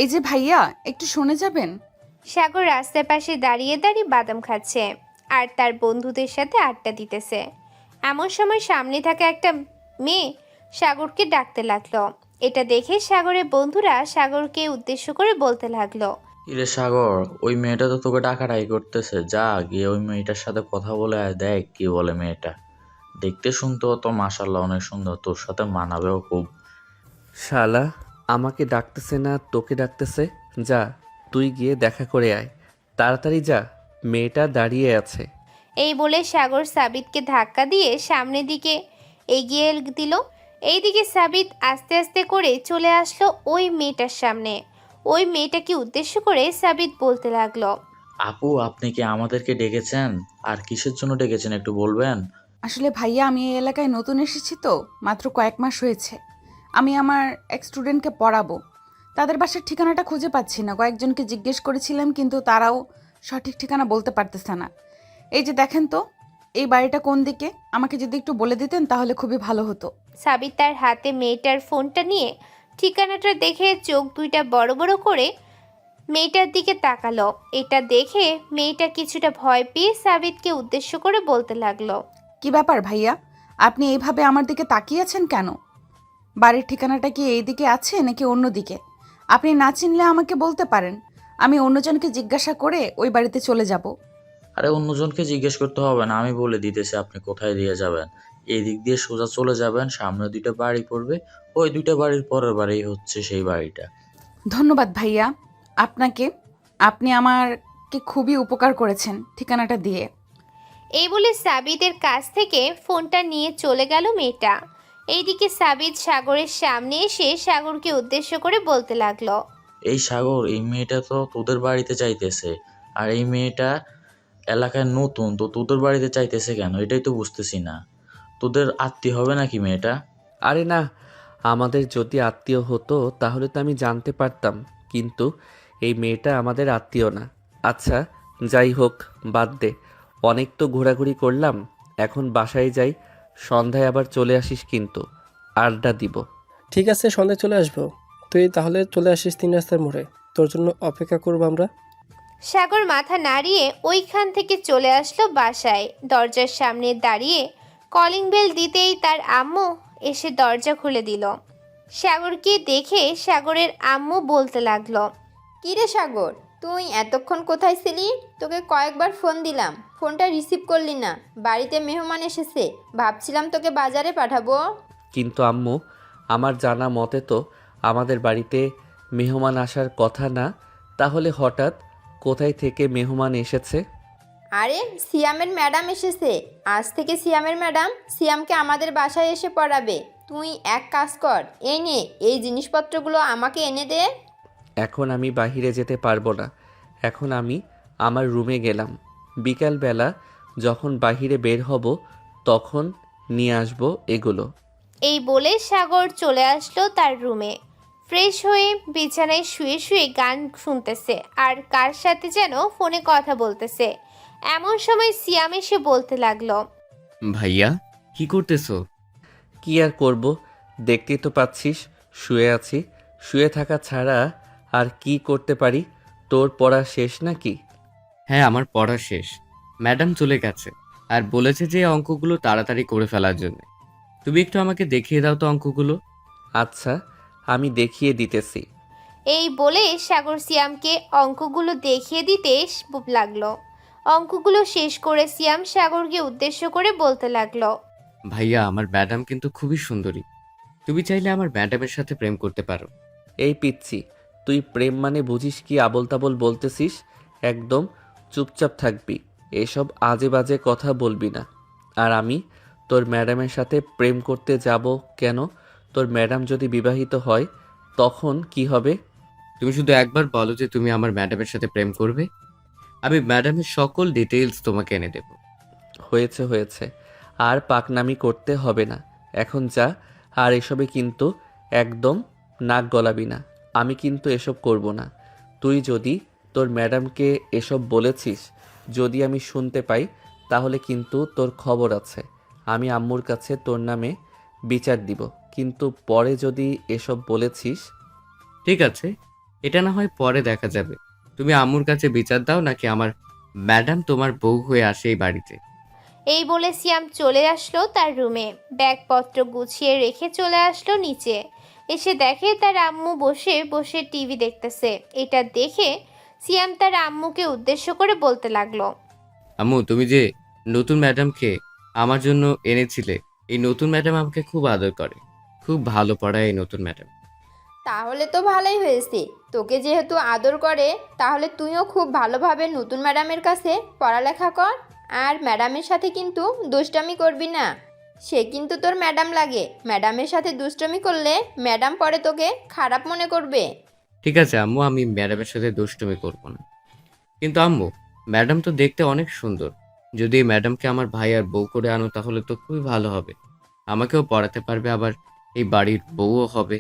এই যে ভাইয়া, একটু শুনে যাবেন? সাগর রাস্তার পাশে দাঁড়িয়ে দাঁড়িয়ে বাদাম খাচ্ছে আর তার বন্ধুদের সাথে আড্ডা দিতেছে। এমন সময় সামনে থাকা একটা মেয়ে সাগরকে ডাকতে লাগলো। এটা দেখে সাগরের বন্ধুরা সাগরকে উদ্দেশ্য করে বলতে লাগলো। কিরে সাগর, ওই মেয়েটা তো তোকে ডাকাডাকি করতেছে, যা গিয়ে ওই মেয়েটার সাথে কথা বলে আয়, দেখ কি বলে মেয়েটা। দেখতে শুনতেও তো মাশাল্লাহ অনেক সুন্দর, তোর সাথে মানাবেও খুব। শালা, আমাকে ডাকতেছে না তোকে ডাকতেছে। যা, তুই গিয়ে দেখা করে আয়। তাড়াতাড়ি যা, মেয়েটা দাঁড়িয়ে আছে। এই বলে সাগর সাবিতকে ধাক্কা দিয়ে সামনের দিকে এগিয়ে দিল। এইদিকে সাবিত আস্তে আস্তে করে চলে আসলো ওই মেয়েটার সামনে। ওই মেয়েটাকে উদ্দেশ্য করে সাবিত বলতে লাগলো। আপু, আপনি কি আমাদেরকে ডেকেছেন? আর কিসের জন্য ডেকেছেন একটু বলবেন? আসলে ভাইয়া, আমি এই এলাকায় নতুন এসেছি তো, মাত্র কয়েক মাস হয়েছে। আমি আমার এক স্টুডেন্টকে পড়াবো। তাদের বাসার ঠিকানাটা খুঁজে পাচ্ছি না। কয়েকজনকে জিজ্ঞেস করেছিলাম, কিন্তু তারাও সঠিক ঠিকানা বলতে পারতেছে না। এই যে দেখেন তো, এই বাড়িটা কোন দিকে, আমাকে যদি একটু বলে দিতেন তাহলে খুবই ভালো হতো। সাবিত তার হাতে মেয়েটার ফোনটা নিয়ে ঠিকানাটা দেখে চোখ দুইটা বড় বড় করে মেয়েটার দিকে তাকালো। এটা দেখে মেয়েটা কিছুটা ভয় পেয়ে সাবিতকে উদ্দেশ্য করে বলতে লাগলো। কি ব্যাপার ভাইয়া, আপনি এইভাবে আমার দিকে তাকিয়েছেন কেন? বাড়ির ঠিকানাটা কি এই দিকে আছে নাকি অন্য দিকে? আপনি না চিনলে আমাকে বলতে পারেন, আমি অন্যজনকে জিজ্ঞাসা করে ওই বাড়িতে চলে যাব। আরে অন্যজনকে জিজ্ঞেস করতে হবে না, আমি বলে দিতেছি আপনি কোথায় দিয়ে যাবেন। এই দিক দিয়ে সোজা চলে যাবেন, সামনে দুইটা বাড়ি পড়বে, ওই দুইটা বাড়ির পরের বাড়ি হচ্ছে সেই বাড়িটা। ধন্যবাদ ভাইয়া আপনাকে। আপনি আমাকে খুবই উপকার করেছেন ঠিকানাটা দিয়ে। এই বলে সাবিতের কাছ থেকে ফোনটা নিয়ে চলে গেল মেয়েটা। এইদিকে সাবিত সাগরের সামনে এসে সাগরকে উদ্দেশ্য করে বলতে লাগলো। এই সাগর, এই মেয়েটা তো তোদের বাড়িতে চাইতেছে। আর এই মেয়েটা এলাকায় নতুন, তো তোদের বাড়িতে চাইতেছে কেন এটাই তো বুঝতেছি না। তোদের আত্মীয় হবে নাকি মেয়েটা? আরে না, আমাদের যদি আত্মীয় হতো তাহলে তো আমি জানতে পারতাম, কিন্তু এই মেয়েটা আমাদের আত্মীয় না। আচ্ছা, যাই হোক, বাদ দে। অনেক তো ঘোরাঘুরি করলাম, এখন বাসায় যাই। সন্ধ্যায় আবার চলে আসিস কিন্তু, আড্ডা দিব। ঠিক আছে, সন্ধ্যায় চলে আসবো। তুই তাহলে চলে আসিস 3 রাস্তার মোড়ে। তোর জন্য অপেক্ষা করবো আমরা। সাগর মাথা নাড়িয়ে ওইখান থেকে চলে আসলো বাসায়। দরজার সামনে দাঁড়িয়ে কলিং বেল দিতেই তার আম্মু এসে দরজা খুলে দিল। সাগরকে দেখে সাগরের আম্মু বলতে লাগলো। কিরে সাগর, তুই এতক্ষণ কোথায় ছিলি? তোকে কয়েকবার ফোন দিলাম, ফোনটা রিসিভ করলি না। বাড়িতে মেহমান এসেছে, ভাবছিলাম তোকে বাজারে পাঠাবো। কিন্তু আম্মু, আমার জানা মতে তো আমাদের বাড়িতে মেহমান আসার কথা না। তাহলে হঠাৎ কোথায় থেকে মেহমান এসেছে? আরে সিয়ামের ম্যাডাম এসেছে। আজ থেকে সিয়ামের ম্যাডাম সিয়ামকে আমাদের বাসায় এসে পড়াবে। তুই এক কাজ কর, এই নে, এই জিনিসপত্রগুলো আমাকে এনে দে। এখন আমি বাইরে যেতে পারবো না। এখন আমি আমার রুমে গেলাম। বিকালবেলা যখন বাইরে বের হব তখন নিয়ে আসবো এগুলো। এই বলে সাগর চলে আসলো তার রুমে। ফ্রেশ হয়ে বিছানায় শুয়ে শুয়ে গান শুনতেছে আর কার সাথে যেন ফোনে কথা বলতেছে। এমন সময় সিয়াম এসে বলতে লাগলো। ভাইয়া, কি করতেছো? কি আর করব, দেখতেই তো পাচ্ছিস শুয়ে আছি। শুয়ে থাকা ছাড়া আর কি করতে পারি? তোর পড়া শেষ নাকি? হ্যাঁ, আমার পড়া শেষ। ম্যাডাম চলে গেছে আর বলেছে যে অঙ্কগুলো তাড়াতাড়ি করে ফেলার জন্য। তুমি একটু আমাকে দেখিয়ে দাও তো অঙ্কগুলো। আচ্ছা, আমি দেখিয়ে দিতেছি। এই বলে সাগর সিয়ামকে অঙ্কগুলো দেখিয়ে দিতে লাগলো। অঙ্কগুলো শেষ করে সিয়াম সাগরকে উদ্দেশ্য করে বলতে লাগলো। ভাইয়া, আমার ম্যাডাম কিন্তু খুবই সুন্দরী। তুমি চাইলে আমার ম্যাডামের সাথে প্রেম করতে পারো। এই পিচ্ছি, তুই প্রেম মানে বুঝিস কি আবোল তাবোল বলতেছিস? একদম চুপচাপ থাকবি, এসব আজে বাজে কথা বলবি না। আর আমি তোর ম্যাডামের সাথে প্রেম করতে যাব কেন? তোর ম্যাডাম যদি বিবাহিত হয় তখন কি হবে? তুমি শুধু একবার বলো যে তুমি আমার ম্যাডামের সাথে প্রেম করবে, আমি ম্যাডামের সকল ডিটেইলস তোমাকে এনে দেব। হয়েছে হয়েছে, আর পাকনামি করতে হবে না। এখন যা, আর এসবে কিন্তু একদম নাক গলাবি না। আমি কিন্তু এসব করব না। তুই যদি তোর ম্যাডামকে এসব বলেছিস, যদি আমি শুনতে পাই, তাহলে কিন্তু তোর খবর আছে। আমি আম্মুর কাছে তোর নামে বিচার দিব। কিন্তু পরে যদি এসব বলেছিস। ঠিক আছে, এটা না হয় পরে দেখা যাবে। তুমি আম্মুর কাছে বিচার দাও নাকি আমার ম্যাডাম তোমার বউ হয়ে আসে এই বাড়িতে। এই বলে সিয়াম চলে আসলো তার রুমে, ব্যাগপত্র গুছিয়ে রেখে চলে আসলো নিচে। এসে দেখে তার আম্মু বসে বসে টিভি দেখতেছে। এটা দেখে সিয়াম তার আম্মুকে উদ্দেশ্য করে বলতে লাগলো, আম্মু, তুমি যে নতুন ম্যাডামকে আমার জন্য এনেছিলে, এই নতুন ম্যাডাম আমাকে খুব আদর করে, খুব ভালো পড়ায় এই নতুন ম্যাডাম। তাহলে তো ভালোই হয়েছে। তোকে যেহেতু আদর করে, তাহলে তুইও খুব ভালোভাবে নতুন ম্যাডামের কাছে পড়ালেখা কর। আর ম্যাডামের সাথে কিন্তু দুষ্টামি করবি না। সে কিন্তু তোর ম্যাডাম লাগে। ম্যাডামের সাথে দুষ্টামি করলে ম্যাডাম পরে তোকে খারাপ মনে করবে। ঠিক আছে আম্মু, আমি ম্যাডামের সাথে দুষ্টুমি করবো না। কিন্তু আম্মু, ম্যাডাম তো দেখতে অনেক সুন্দর। যদি এই ম্যাডামকে আমার ভাই আর বউ করে আনো তাহলে তো খুবই ভালো হবে। আমাকেও পড়াতে পারবে, আবার এই বাড়ির বউও হবে।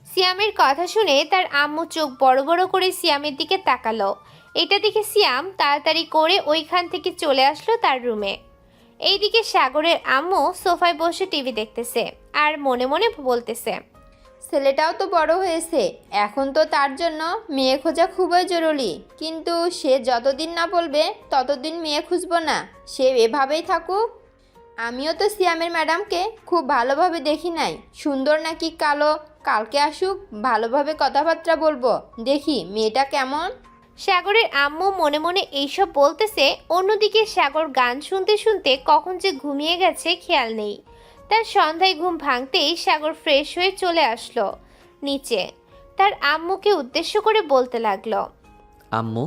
সিয়ামের কথা শুনে তার আম্মু চোখ বড় বড় করে সিয়ামের দিকে তাকালো। এটা দেখে সিয়াম তাড়াতাড়ি করে ওইখান থেকে চলে আসলো তার রুমে। এইদিকে সাগরের আম্মু সোফায় বসে টিভি দেখতেছে আর মনে মনে বলতেছে, ছেলেটাও তো বড় হয়েছে, এখন তো তার জন্য মেয়ে খোঁজা খুবই জরুরি। কিন্তু সে যতদিন না বলবে ততদিন মেয়ে খুঁজবো না। সে এভাবেই থাকুক। আমিও তো সিয়ামের ম্যাডামকে খুব ভালোভাবে দেখি নাই, সুন্দর নাকি কালো। কালকে আসুক, ভালোভাবে কথাবার্তা বলবো, দেখি মেয়েটা কেমন। সাগরের আম্মু মনে মনে এইসব বলতেছে। অন্যদিকে সাগর গান শুনতে শুনতে কখন যে ঘুমিয়ে গেছে খেয়াল নেই। তার সন্ধ্যায় ঘুম ভাঙতেই সাগর ফ্রেশ হয়ে চলে আসলো নিচে। তার আম্মুকে উদ্দেশ্য করে বলতে লাগলো, আম্মু,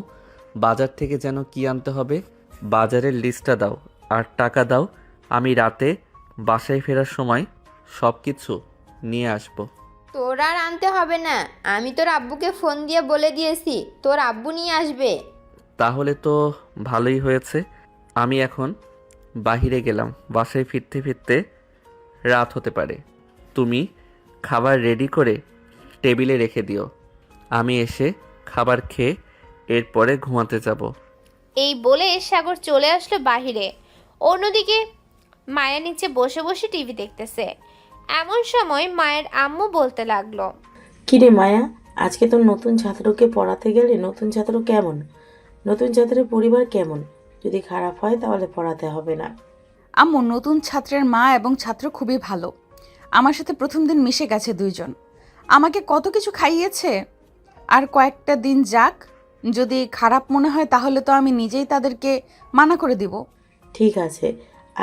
বাজার থেকে যেন কি আনতে হবে বাজারের লিস্টটা দাও আর টাকা দাও। আমি রাতে বাসায় ফেরার সময় সব কিছু নিয়ে আসব। তোর আর আনতে হবে না, আমি তোর আব্বুকে ফোন দিয়ে বলে দিয়েছি তোর আব্বু নিয়ে আসবে। তাহলে তো ভালোই হয়েছে। আমি এখন বাহিরে গেলাম, বাসায় ফিরতে ফিরতে রাত হতে পারে। তুমি খাবার রেডি করে টেবিলে রেখে দিও। আমি এসে খাবার খেয়ে এরপরে ঘুমাতে যাব। এই বলে সাগর চলে আসলো বাহিরে। অন্যদিকে মায়া নিচে বসে বসে টিভি দেখতেছে। এমন সময় মায়ের আম্মু বলতে লাগলো, কিরে মায়া, আজকে তোর নতুন ছাত্রকে পড়াতে গেলে নতুন ছাত্র কেমন? নতুন ছাত্রের পরিবার কেমন? যদি খারাপ হয় তাহলে পড়াতে হবে না। আম্মু, নতুন ছাত্রের মা এবং ছাত্র খুবই ভালো। আমার সাথে প্রথম দিন মিশে গেছে দুইজন। আমাকে কত কিছু খাইয়েছে। আর কয়েকটা দিন যাক, যদি খারাপ মনে হয় তাহলে তো আমি নিজেই তাদেরকে মানা করে দিব। ঠিক আছে,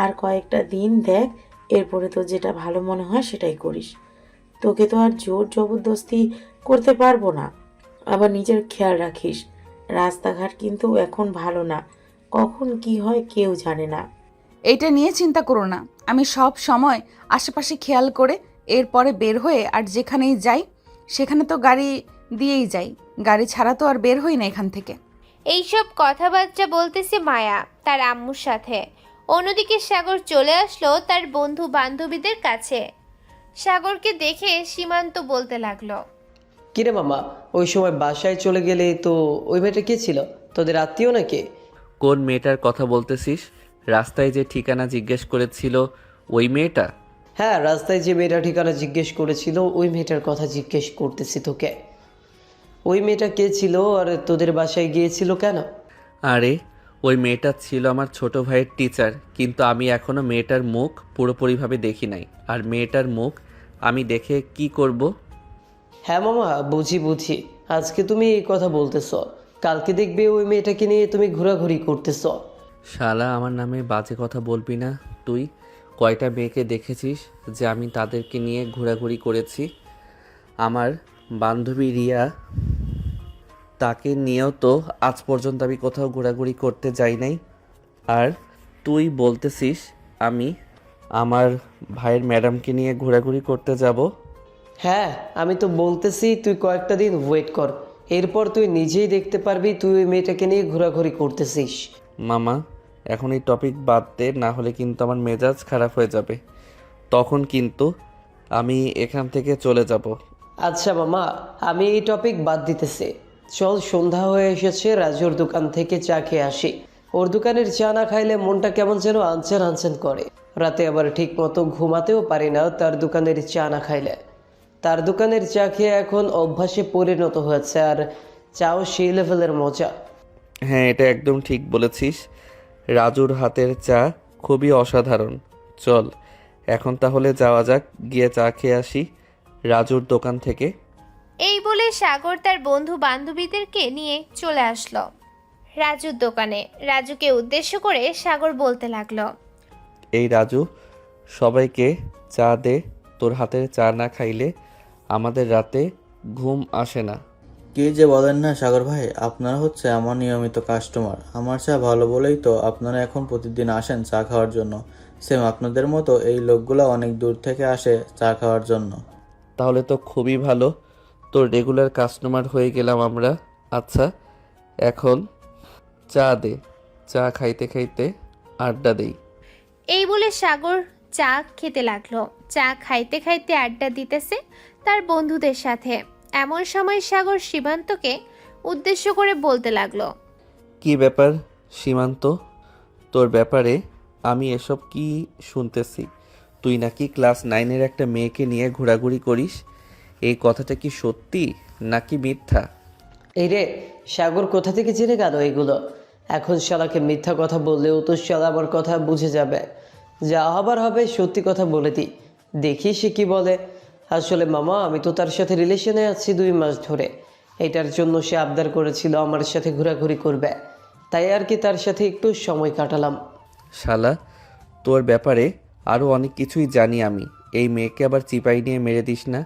আর কয়েকটা দিন দেখ, এরপরে তো যেটা ভালো মনে হয় সেটাই করিস। তোকে তো আর জোর জবরদস্তি করতে পারবো না। আবার নিজের খেয়াল রাখিস। রাস্তাঘাট কিন্তু এখন ভালো না, কখন কি হয় কেউ জানে না। এইটা নিয়ে চিন্তা করো না। আমি সব সময় আশেপাশে খেয়াল করে এরপরে বের হয়ে আর যেখানেই যাই সেখানে তো গাড়ি দিয়েই যাই। গাড়ি ছাড়া তো আর বের হই না এখান থেকে। এইসব কথাবার্তা বলতেছে মায়া তার আম্মুর সাথে। অন্যদিকে সাগর চলে আসলো তার বন্ধু বান্ধবীদের কাছে। সাগরকে দেখে সীমান্ত বলতে লাগলো, কিরে মামা, ওই সময় বাসায় চলে গেলে তো ওই মেয়েটা কে ছিল? তোদের আত্মীয় নাকি? কোন মেয়েটার কথা বলতেছিস? রাস্তায় যে ঠিকানা জিজ্ঞেস করেছিল ওই মেয়েটা? হ্যাঁ, রাস্তায় যে মেয়েটা ঠিকানা জিজ্ঞেস করেছিল ওই মেয়েটার কথা জিজ্ঞেস করতেছি তোকে। ওই মেয়েটা কে ছিল আর তোদের বাসায় গিয়েছিল কেন? আরে, ওই মেয়েটা ছিল আমার ছোট ভাইয়ের টিচার, কিন্তু আমি এখনো মেয়েটার মুখ পুরোপুরিভাবে দেখি নাই। আর মেয়েটার মুখ আমি দেখে কি করব? হ্যাঁ মামা, বুঝি। আজকে তুমি এই কথা বলতেছ, কালকে দেখবে ওই মেয়েটাকে নিয়ে তুমি ঘোরাঘুরি করতেছ। শালা, আমার নামে বাজে কথা বলবি না। তুই কয়টা মেয়েকে দেখেছিস যে আমি তাদেরকে নিয়ে ঘোরাঘুরি করেছি? আমার বান্ধবী রিয়া, তাকে নিয়েও তো আজ পর্যন্ত আমি কোথাও ঘোরাঘুরি করতে যাই নাই। আর তুই বলতেছিস আমি আমার ভাইয়ের ম্যাডামকে নিয়ে ঘোরাঘুরি করতে যাব? হ্যাঁ, আমি তো বলতেছি তুই কয়েকটা দিন ওয়েট কর, এরপর তুই নিজেই দেখতে পারবি তুই ওই মেয়েটাকে নিয়ে ঘোরাঘুরি করতেছিস। মামা, এখন এই টপিক বাদ দে, না হলে কিন্তু আমার মেজাজ খারাপ হয়ে যাবে। তখন কিন্তু আমি এখান থেকে চলে যাব। আচ্ছা মামা, আমি এই টপিক বাদ দিতেছি। চল, সন্ধ্যা হয়ে এসেছে, রাজুর দোকান থেকে চা খেয়ে আসি। ওর দোকানের চা না খাইলে মনটা কেমন যেন আনচেন করে। রাতে আবার ঠিক মতো ঘুমাতেও পারি না তার দোকানের চা না খাইলে। তার দোকানের চা খেয়ে এখন অভ্যাসে পরিণত হয়েছে, আর চাও সেই লেভেলের মজা। হ্যাঁ, এটা একদম ঠিক বলেছিস। রাজুর হাতের চা খুবই অসাধারণ। চল এখন তাহলে যাওয়া যাক, গিয়ে চা খেয়ে আসি রাজুর দোকান থেকে। এই বলে সাগর তার বন্ধু বান্ধবীদেরকে নিয়ে চলে আসলো রাজুর দোকানে। রাজুকে উদ্দেশ্য করে সাগর বলতে লাগলো, এই রাজু, সবাইকে চা দে। তোর হাতের চা না খাইলে আমাদের রাতে ঘুম আসে না। কি যে বলেন না সাগর ভাই, আপনারা হচ্ছে আমার নিয়মিত কাস্টমার। আমার চা ভালো বলেই তো আপনারা এখন প্রতিদিন আসেন চা খাওয়ার জন্য। সেম আপনাদের মতো এই লোকগুলো অনেক দূর থেকে আসে চা খাওয়ার জন্য। তাহলে তো খুবই ভালো, তোর রেগুলার কাস্টমার হয়ে গেলাম আমরা। আচ্ছা, এখন চা দে, চা খাইতে খাইতে আড্ডা দেই। এই বলে সাগর চা খেতে লাগলো। চা খাইতে খাইতে আড্ডা দিতেছে তার বন্ধুদের সাথে। এমন সময় সাগর সীমান্তকে উদ্দেশ্য করে বলতে লাগলো, কি ব্যাপার সীমান্ত, তোর ব্যাপারে আমি এসব কি শুনতেছি? তুই নাকি ক্লাস 9-এর একটা মেয়েকে নিয়ে ঘোরাঘুরি করিস। এই কথাটা কি সত্যি নাকি মিথ্যা? এই রে, সাগর কোথা থেকে জেনে গেল এগুলো? এখন শালাকে মিথ্যা কথা বললেও তো শালা আমার কথা বুঝে যাবে। যা হবার হবে, সত্যি কথা বলে দিই, দেখি সে কি বলে। আসলে মামা, আমি তো তার সাথে রিলেশনে আছি 2 মাস ধরে। এটার জন্য সে আবদার করেছিল আমার সাথে ঘোরাঘুরি করবে, তাই আর কি তার সাথে একটু সময় কাটালাম। শালা, তোর ব্যাপারে আরও অনেক কিছুই জানি আমি। এই মেয়েকে আবার চিপাই নিয়ে মেরে দিস না।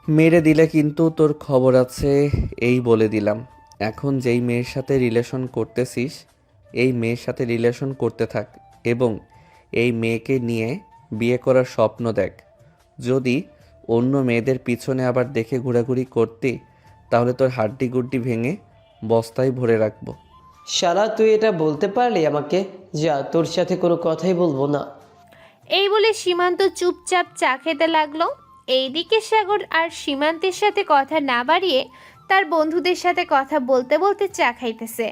মেরে দিলে কিন্তু তোর খবর আছে, এই বলে দিলাম। এখন যেই মেয়ের সাথে রিলেশন করতেছিস, এই মেয়ের সাথে রিলেশন করতে থাক এবং এই মেয়েকে নিয়ে বিয়ে করার স্বপ্ন দেখ। যদি অন্য মেয়েদের পিছনে আবার দেখে ঘোরাঘুরি করতি, তাহলে তোর হাড্ডি গুড্ডি ভেঙে বস্তায় ভরে রাখবো। শালা, তুই এটা বলতে পারলি আমাকে? যা, তোর সাথে কোনো কথাই বলবো না। এই বলে সীমান্ত চুপচাপ চা খেতে লাগলো। এইদিকে সাগর আর সীমান্তের সাথে কথা না বাড়িয়ে তার বন্ধুদের সাথে কথা বলতে বলতে চা খাইতেছে।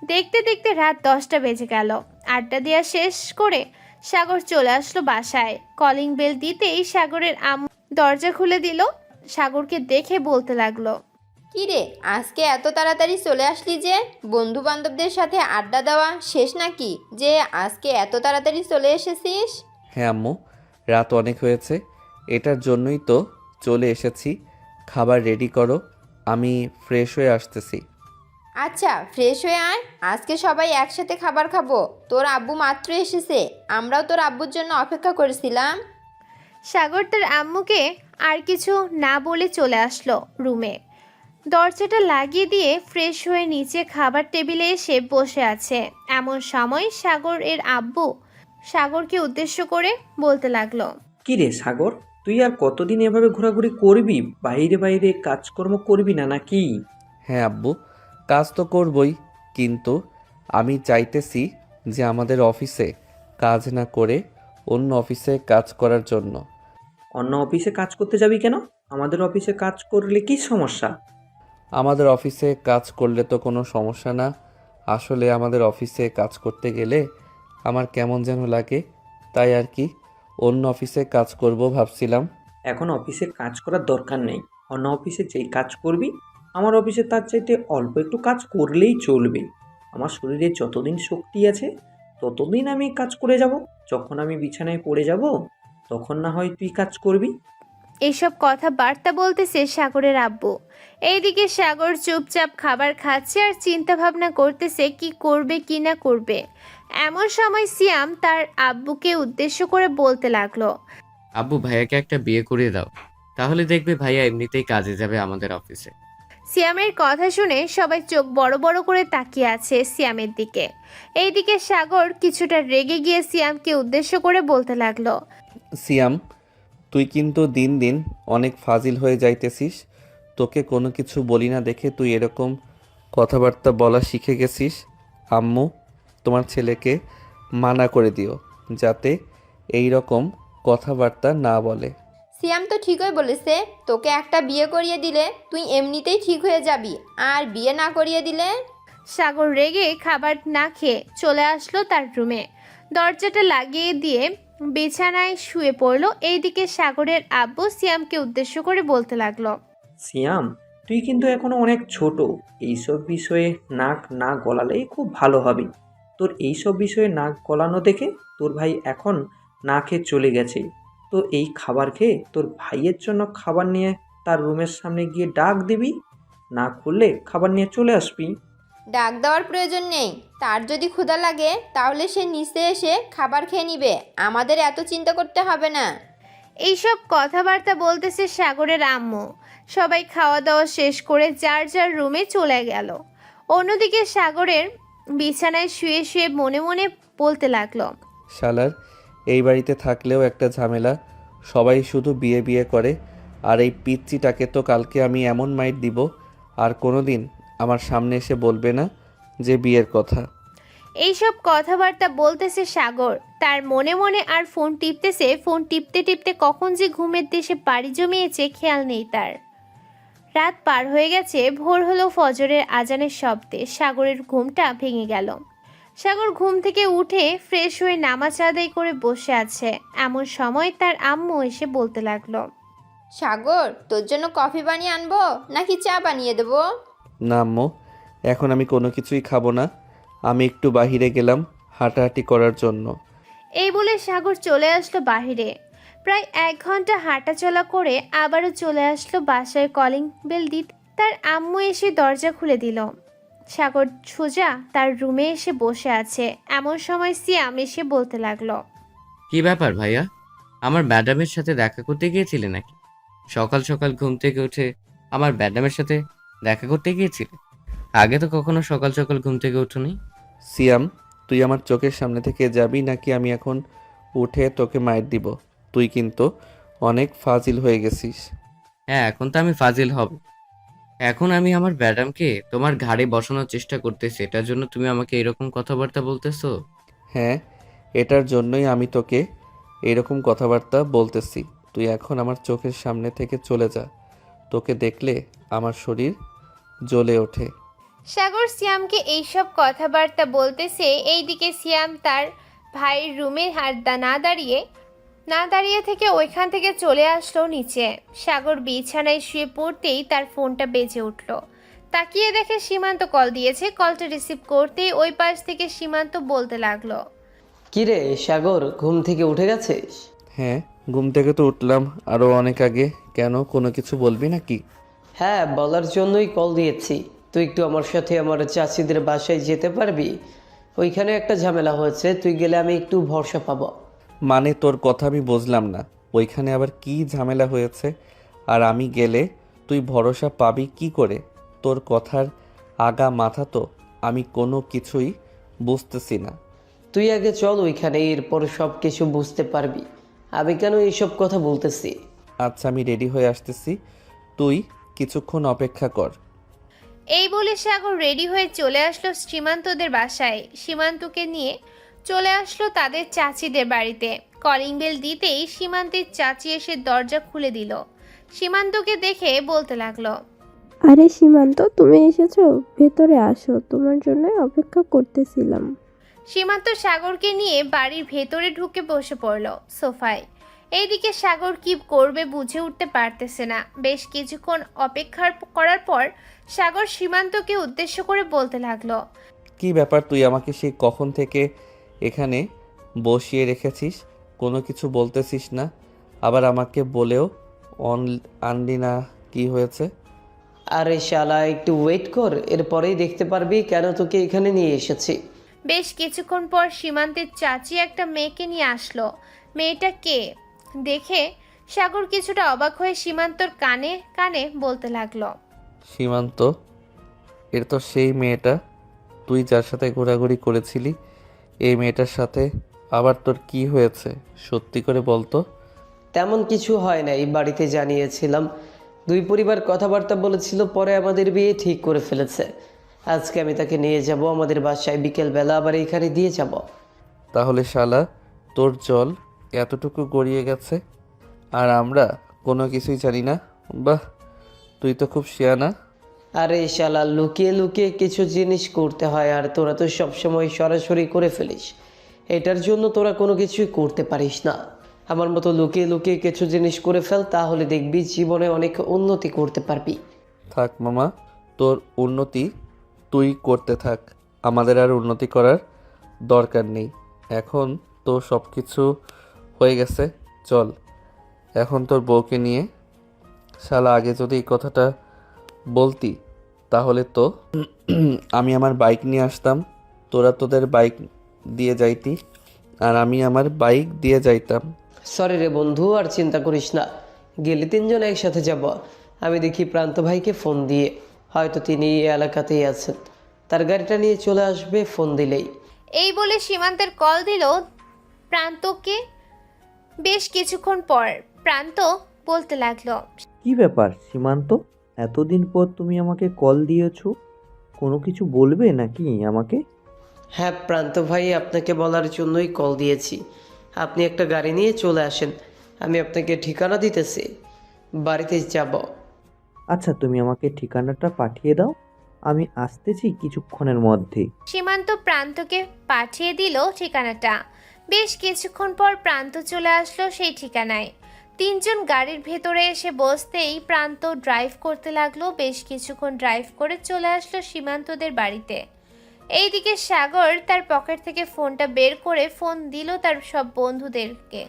দেখতে দেখতে রাত 10টা বেজে গেল। আড্ডা দেওয়া শেষ করে সাগর চলে আসলো বাসায়। কলিং বেল দিতেই সাগরের আম্মু দরজা খুলে দিল। সাগরকে দেখে বলতে লাগলো, কি রে, আজকে এত তাড়াতাড়ি চলে আসলি যে? বন্ধু বান্ধবদের সাথে আড্ডা দেওয়া শেষ নাকি, যে আজকে এত তাড়াতাড়ি চলে এসেছিস? হ্যাঁ আম্মু, রাত অনেক হয়েছে, এটার জন্যই তো চলে এসেছি। খাবার রেডি করো, আমি ফ্রেশ হয়ে আসতেছি। আচ্ছা, ফ্রেশ হয়ে আয়, আজকে সবাই একসাথে খাবার খাবো। তোর আব্বু মাত্র এসেছে, আমরাও তোর আব্বুর জন্য অপেক্ষা করেছিলাম। সাগর তার আম্মুকে আর কিছু না বলে চলে আসলো রুমে। দরজাটা লাগিয়ে দিয়ে ফ্রেশ হয়ে নিচে খাবার টেবিলে এসে বসে আছে। এমন সময় সাগরের আব্বু সাগরকে উদ্দেশ্য করে বলতে লাগলো, কি রে সাগর, তুই আর কতদিন এভাবে ঘোরাঘুরি করবি? বাইরে বাইরে কাজকর্ম করবি না নাকি? হ্যাঁ আব্বু, কাজ তো করবই, কিন্তু আমি চাইতেছি যে আমাদের অফিসে কাজ না করে অন্য অফিসে কাজ করার জন্য। অন্য অফিসে কাজ করতে যাবি কেন? আমাদের অফিসে কাজ করলে কি সমস্যা? আমাদের অফিসে কাজ করলে তো কোনো সমস্যা না। আসলে আমাদের অফিসে কাজ করতে গেলে আমার কেমন যেন লাগে, তাই আর কি অন্য অফিসে কাজ করব ভাবছিলাম। এখন অফিসে কাজ করার দরকার নেই। অন্য অফিসে যেই কাজ করবি, আমার অফিসে তার চাইতে অল্প একটু কাজ করলেই চলবে। আমার শরীরে যতদিন শক্তি আছে ততদিন আমি কাজ করে যাব। যখন আমি বিছানায় পড়ে যাব, তখন না হয় তুই কাজ করবি। এইসব কথাবার্তা বলতেছে সাগরের আব্বু। এইদিকে সাগর চুপচাপ খাবার খাচ্ছে আর চিন্তা ভাবনা করতেছে কি করবে কি না করবে। এমন সময় সিয়াম তার আব্বুকে উদ্দেশ্য করে বলতে লাগলো, আব্বু, ভাইয়াকে একটা বিয়ে করিয়ে দাও, তাহলে দেখবে ভাইয়া এমনিতেই কাজে যাবে আমাদের অফিসে। সিয়ামের কথা শুনে সবাই চোখ বড় বড় করে তাকিয়ে আছে সিয়ামের দিকে। এইদিকে সাগর কিছুটা রেগে গিয়ে সিয়ামকে উদ্দেশ্য করে বলতে লাগলো, সিয়াম, তুই কিন্তু দিন দিন অনেক ফাজিল হয়ে যাইতেছিস। তোকে কোনো কিছু বলি না দেখে তুই এরকম কথাবার্তা বলা শিখে গেছিস। আম্মু, তোমার ছেলেকে মানা করে দিও যাতে এই রকম কথাবার্তা না বলে। সিয়াম তো ঠিকই বলেছে, তোকে একটা বিয়ে করিয়ে দিলে তুই এমনিতেই ঠিক হয়ে যাবি, আর বিয়ে না করিয়ে দিলে? সাগর রেগে খাবার না খেয়ে চলে আসলো তার রুমে। দরজাটা লাগিয়ে দিয়ে বিছানায় শুয়ে পড়ল। এইদিকে সাগরের আব্বু সিয়ামকে উদ্দেশ্য করে বলতে লাগলো, সিয়াম, তুই কিন্তু এখনো অনেক ছোট। এইসব বিষয়ে নাক না গলালেই খুব ভালো হবে। তোর এইসব বিষয়ে নাক গলানো দেখে তোর ভাই এখন না খেয়ে চলে গেছে। তো এই খাবার খেয়ে তোর ভাইয়ের জন্য খাবার নিয়ে তার রুমের সামনে গিয়ে ডাক দিবি, না খুললে খাবার নিয়ে চলে আসবি। ডাক দেওয়ার প্রয়োজন নেই। তার যদি ক্ষুধা লাগে তাহলে সে নিচে এসে খাবার খেয়ে নিবে, আমাদের এত চিন্তা করতে হবে না। এইসব কথাবার্তা বলতেছে সাগরের আম্মু। সবাই খাওয়া দাওয়া শেষ করে যার যার রুমে চলে গেল। অন্যদিকে সাগরের বিছানায় শুয়ে শুয়ে মনে মনে বলতে লাগলো, শালার এই বাড়িতে থাকলেও একটা ঝামেলা, সবাই শুধু বিয়ে বিয়ে করে। আর এই পিচ্চিটাকে তো কালকে আমি এমন মাইট দিব, আর কোনো দিন আমার সামনে এসে বলবে না যে বিয়ের কথা। এইসব কথাবার্তা বলতেছে সাগর তার মনে মনে, আর ফোন টিপতেছে। ফোন টিপতে টিপতে কখন যে ঘুমের দেশে পাড়ি জমিয়েছে খেয়াল নেই তার। রাত পার হয়ে গেছে, ভোর হলো ফজরের আজানের শব্দে। সাগরের ঘুমটা ভেঙে গেল। সাগর ঘুম থেকে উঠে ফ্রেশ হয়ে নামাজ আদায় করে বসে আছে। এমন সময় তার আম্মু এসে বলতে লাগলো, সাগর, তোর জন্য কফি বানিয়ে আনবো নাকি চা বানিয়ে দেবো? না আম্মু, এখন আমি কোনো কিছুই খাবো না। আমি একটু বাহিরে গেলাম হাঁটাহাঁটি করার জন্য। এই বলে সাগর চলে আসলো বাহিরে। প্রায় 1 ঘন্টা হাঁটাচলা করে আবারও চলে আসলো বাসায়। কলিং বেল দিতে তার আম্মু এসে দরজা খুলে দিল। সাগর সোজা তার রুমে এসে বসে আছে। এমন সময় সিয়াম এসে বলতে লাগলো, কি ব্যাপার ভাইয়া, আমার ম্যাডামের সাথে দেখা করতে গিয়েছিলে নাকি? সকাল সকাল ঘুম থেকে উঠে আমার ম্যাডামের সাথে দেখা করতে গিয়েছিলে? আগে তো কখনো সকাল সকাল ঘুম থেকে উঠোনি। সিয়াম, তুই আমার চোখের সামনে থেকে যাবি নাকি আমি এখন উঠে তোকে মাইর দিব? তুই কিন্তু অনেক ফাজিল হয়ে গেছিস। হ্যাঁ, এখন তো আমি ফাজিল হব। এখন আমি আমার ম্যাডামকে তোমার ঘাড়ে বসানোর চেষ্টা করতেছি, এটার জন্য তুমি আমাকে এরকম কথাবার্তা বলতেছো? হ্যাঁ, এটার জন্যই আমি তোকে এরকম কথাবার্তা বলতেছি। তুই এখন আমার চোখের সামনে থেকে চলে যা। তোকে দেখলে আমার শরীর জ্বলে ওঠে। সাগর সিয়ামকে এইসব কথাবার্তা বলতেছে। এইদিকে সিয়াম তার ভাইয়ের রুমে না দাঁড়িয়ে থেকে ওইখান থেকে চলে আসলো নিচে। সাগর বিছানায় শুয়ে পড়তেই তার ফোনটা বেজে উঠল। তাকিয়ে দেখে সীমান্ত কল দিয়েছে। কলটা রিসিভ করতেই ওই পাশ থেকে সীমান্ত বলতে লাগলো, কিরে সাগর, ঘুম থেকে উঠে গেছিস? হ্যাঁ, ঘুম থেকে তো উঠলাম আরও অনেক আগে। কেন, কোনো কিছু বলবি নাকি? হ্যাঁ, বলার জন্যই কল দিয়েছি। তুই একটু আমার সাথে আমার চাচিদের বাসায় যেতে পারবি? ওইখানে একটা ঝামেলা হয়েছে, তুই গেলে আমি একটু ভরসা পাবো। মানে তোর কথা আমি বুঝলাম না। ওইখানে আবার কি ঝামেলা হয়েছে? আর আমি গেলে তুই ভরসা পাবি কি করে? তোর কথার আগা মাথা তো আমি কোনো কিছুই বুঝতেছি না। তুই আগে চল ওইখানে, এরপর সব কিছু বুঝতে পারবি। আমি কেন এইসব কথা বলতেছি। আচ্ছা, আমি রেডি হয়ে আসতেছি, তুই কিছুক্ষণ অপেক্ষা কর। এই বলে সাগর রেডি হয়ে চলে আসলো সীমান্তদের বাসায়। সীমান্তকে নিয়ে চলে আসলো তাদের চাচিদের বাড়িতে। কলিং বেল দিতেই সীমান্তের চাচি এসে দরজা খুলে দিল। সীমান্তকে দেখে বলতে লাগলো, আরে সীমান্ত, তুমি এসেছো? ভেতরে আসো, তোমার জন্য অপেক্ষা করতেছিলাম। সীমান্ত সাগরকে নিয়ে বাড়ির ভেতরে ঢুকে বসে পড়ল সোফায়। এইদিকে সাগর কি করবে বুঝে উঠতে পারতেছে না। বেশ কিছুক্ষণ অপেক্ষা করার পর সাগর সীমান্তকে উদ্দেশ্য করে বলতে লাগলো, কি ব্যাপার, তুই আমাকে সেই কখন থেকে এখানে বসিয়ে রেখেছিস? কোনো কিছু বলতেছিস না, আবার আমাকে বলেও আনলি না। কি হয়েছে? আরে শালা, একটু ওয়েট কর, এরপরেই দেখতে পারবি কেন তোকে এখানে নিয়ে এসেছি। বেশ কিছুক্ষণ পর সীমান্তের চাচি একটা মেয়েকে নিয়ে আসলো। মেয়েটা কে দেখে সাগর কিছুটা অবাক হয়ে সীমান্তর কানে কানে বলতে লাগলো, সীমান্ত, এর তো সেই মেয়েটা তুই যার সাথে ঘোরাঘুরি করেছিলি। এই মেয়েটার সাথে আবার তোর কি হয়েছে? সত্যি করে বলতো। তেমন কিছু হয় না, এই বাড়িতে জানিয়েছিলাম, দুই পরিবার কথাবার্তা বলেছিল, পরে আমাদের বিয়ে ঠিক করে ফেলেছে। আজকে আমি তাকে নিয়ে যাব আমাদের বাসায়, বিকেলবেলা আবার এখানে দিয়ে যাব। তাহলে শালা, তোর জল এতটুকু গড়িয়ে গেছে আর আমরা কোনো কিছুই জানি না? বাহ, তুই তো খুব শিয়ানা। আরে শালা, লুকিয়ে লুকিয়ে কিছু জিনিস করতে হয়, আর তোরা তো সবসময় সরাসরি করে ফেলিস। এটার জন্য তোরা কোনো কিছুই করতে পারিস না। আমার মতো লুকিয়ে লুকিয়ে কিছু জিনিস করে ফেল, তাহলে দেখবি জীবনে অনেক উন্নতি করতে পারবি। থাক মামা, তোর উন্নতি তুই করতে থাক, আমাদের আর উন্নতি করার দরকার নেই। এখন তো সব কিছু হয়ে গেছে, চল এখন তোর বউকে নিয়ে। শালা আগে যদি এই কথাটা বলতি তাহলে তো আমি আমার বাইক নিয়ে আসতাম, তোরা তোদের বাইক দিয়ে যাইতি আর আমি আমার বাইক দিয়ে যাইতাম। সরি রে বন্ধু, আর চিন্তা করিস না, গেলে 3 জন একসাথে যাব। আমি দেখি প্রান্ত ভাইকে ফোন দিয়ে, হয়তো তিনি এই এলাকাতেই আছেন, তার গাড়িটা নিয়ে চলে আসবে ফোন দিলেই। এই বলে সীমান্তের কল দিল প্রান্তকে। বেশ কিছুক্ষণ পর প্রান্ত বলতে লাগলো, কি ব্যাপার সীমান্ত, এতদিন পর তুমি আমাকে কল দিয়েছো, কোনো কিছু বলবে নাকি আমাকে? হ্যাঁ প্রান্ত ভাই, আপনাকে বলার জন্যই কল দিয়েছি। আপনি একটা গাড়ি নিয়ে চলে আসেন, আমি আপনাকে ঠিকানা দিতেছি, বাড়িতে যাব। আচ্ছা তুমি আমাকে ঠিকানাটা পাঠিয়ে দাও, আমি আসতেছি কিছুক্ষণের মধ্যে। সীমান্ত প্রান্তকে পাঠিয়ে দিল ঠিকানাটা। বেশ কিছুক্ষণ পর প্রান্ত চলে আসলো সেই ঠিকানায়। 3 জন গাড়ির ভেতরে এসে বসতেই প্রান্ত ড্রাইভ করতে লাগলো। বেশ কিছুক্ষণ ড্রাইভ করে চলে আসলো সীমান্তদের বাড়িতে। এইদিকে সাগর তার পকেট থেকে ফোনটা বের করে ফোন দিল তার সব বন্ধুদেরকে।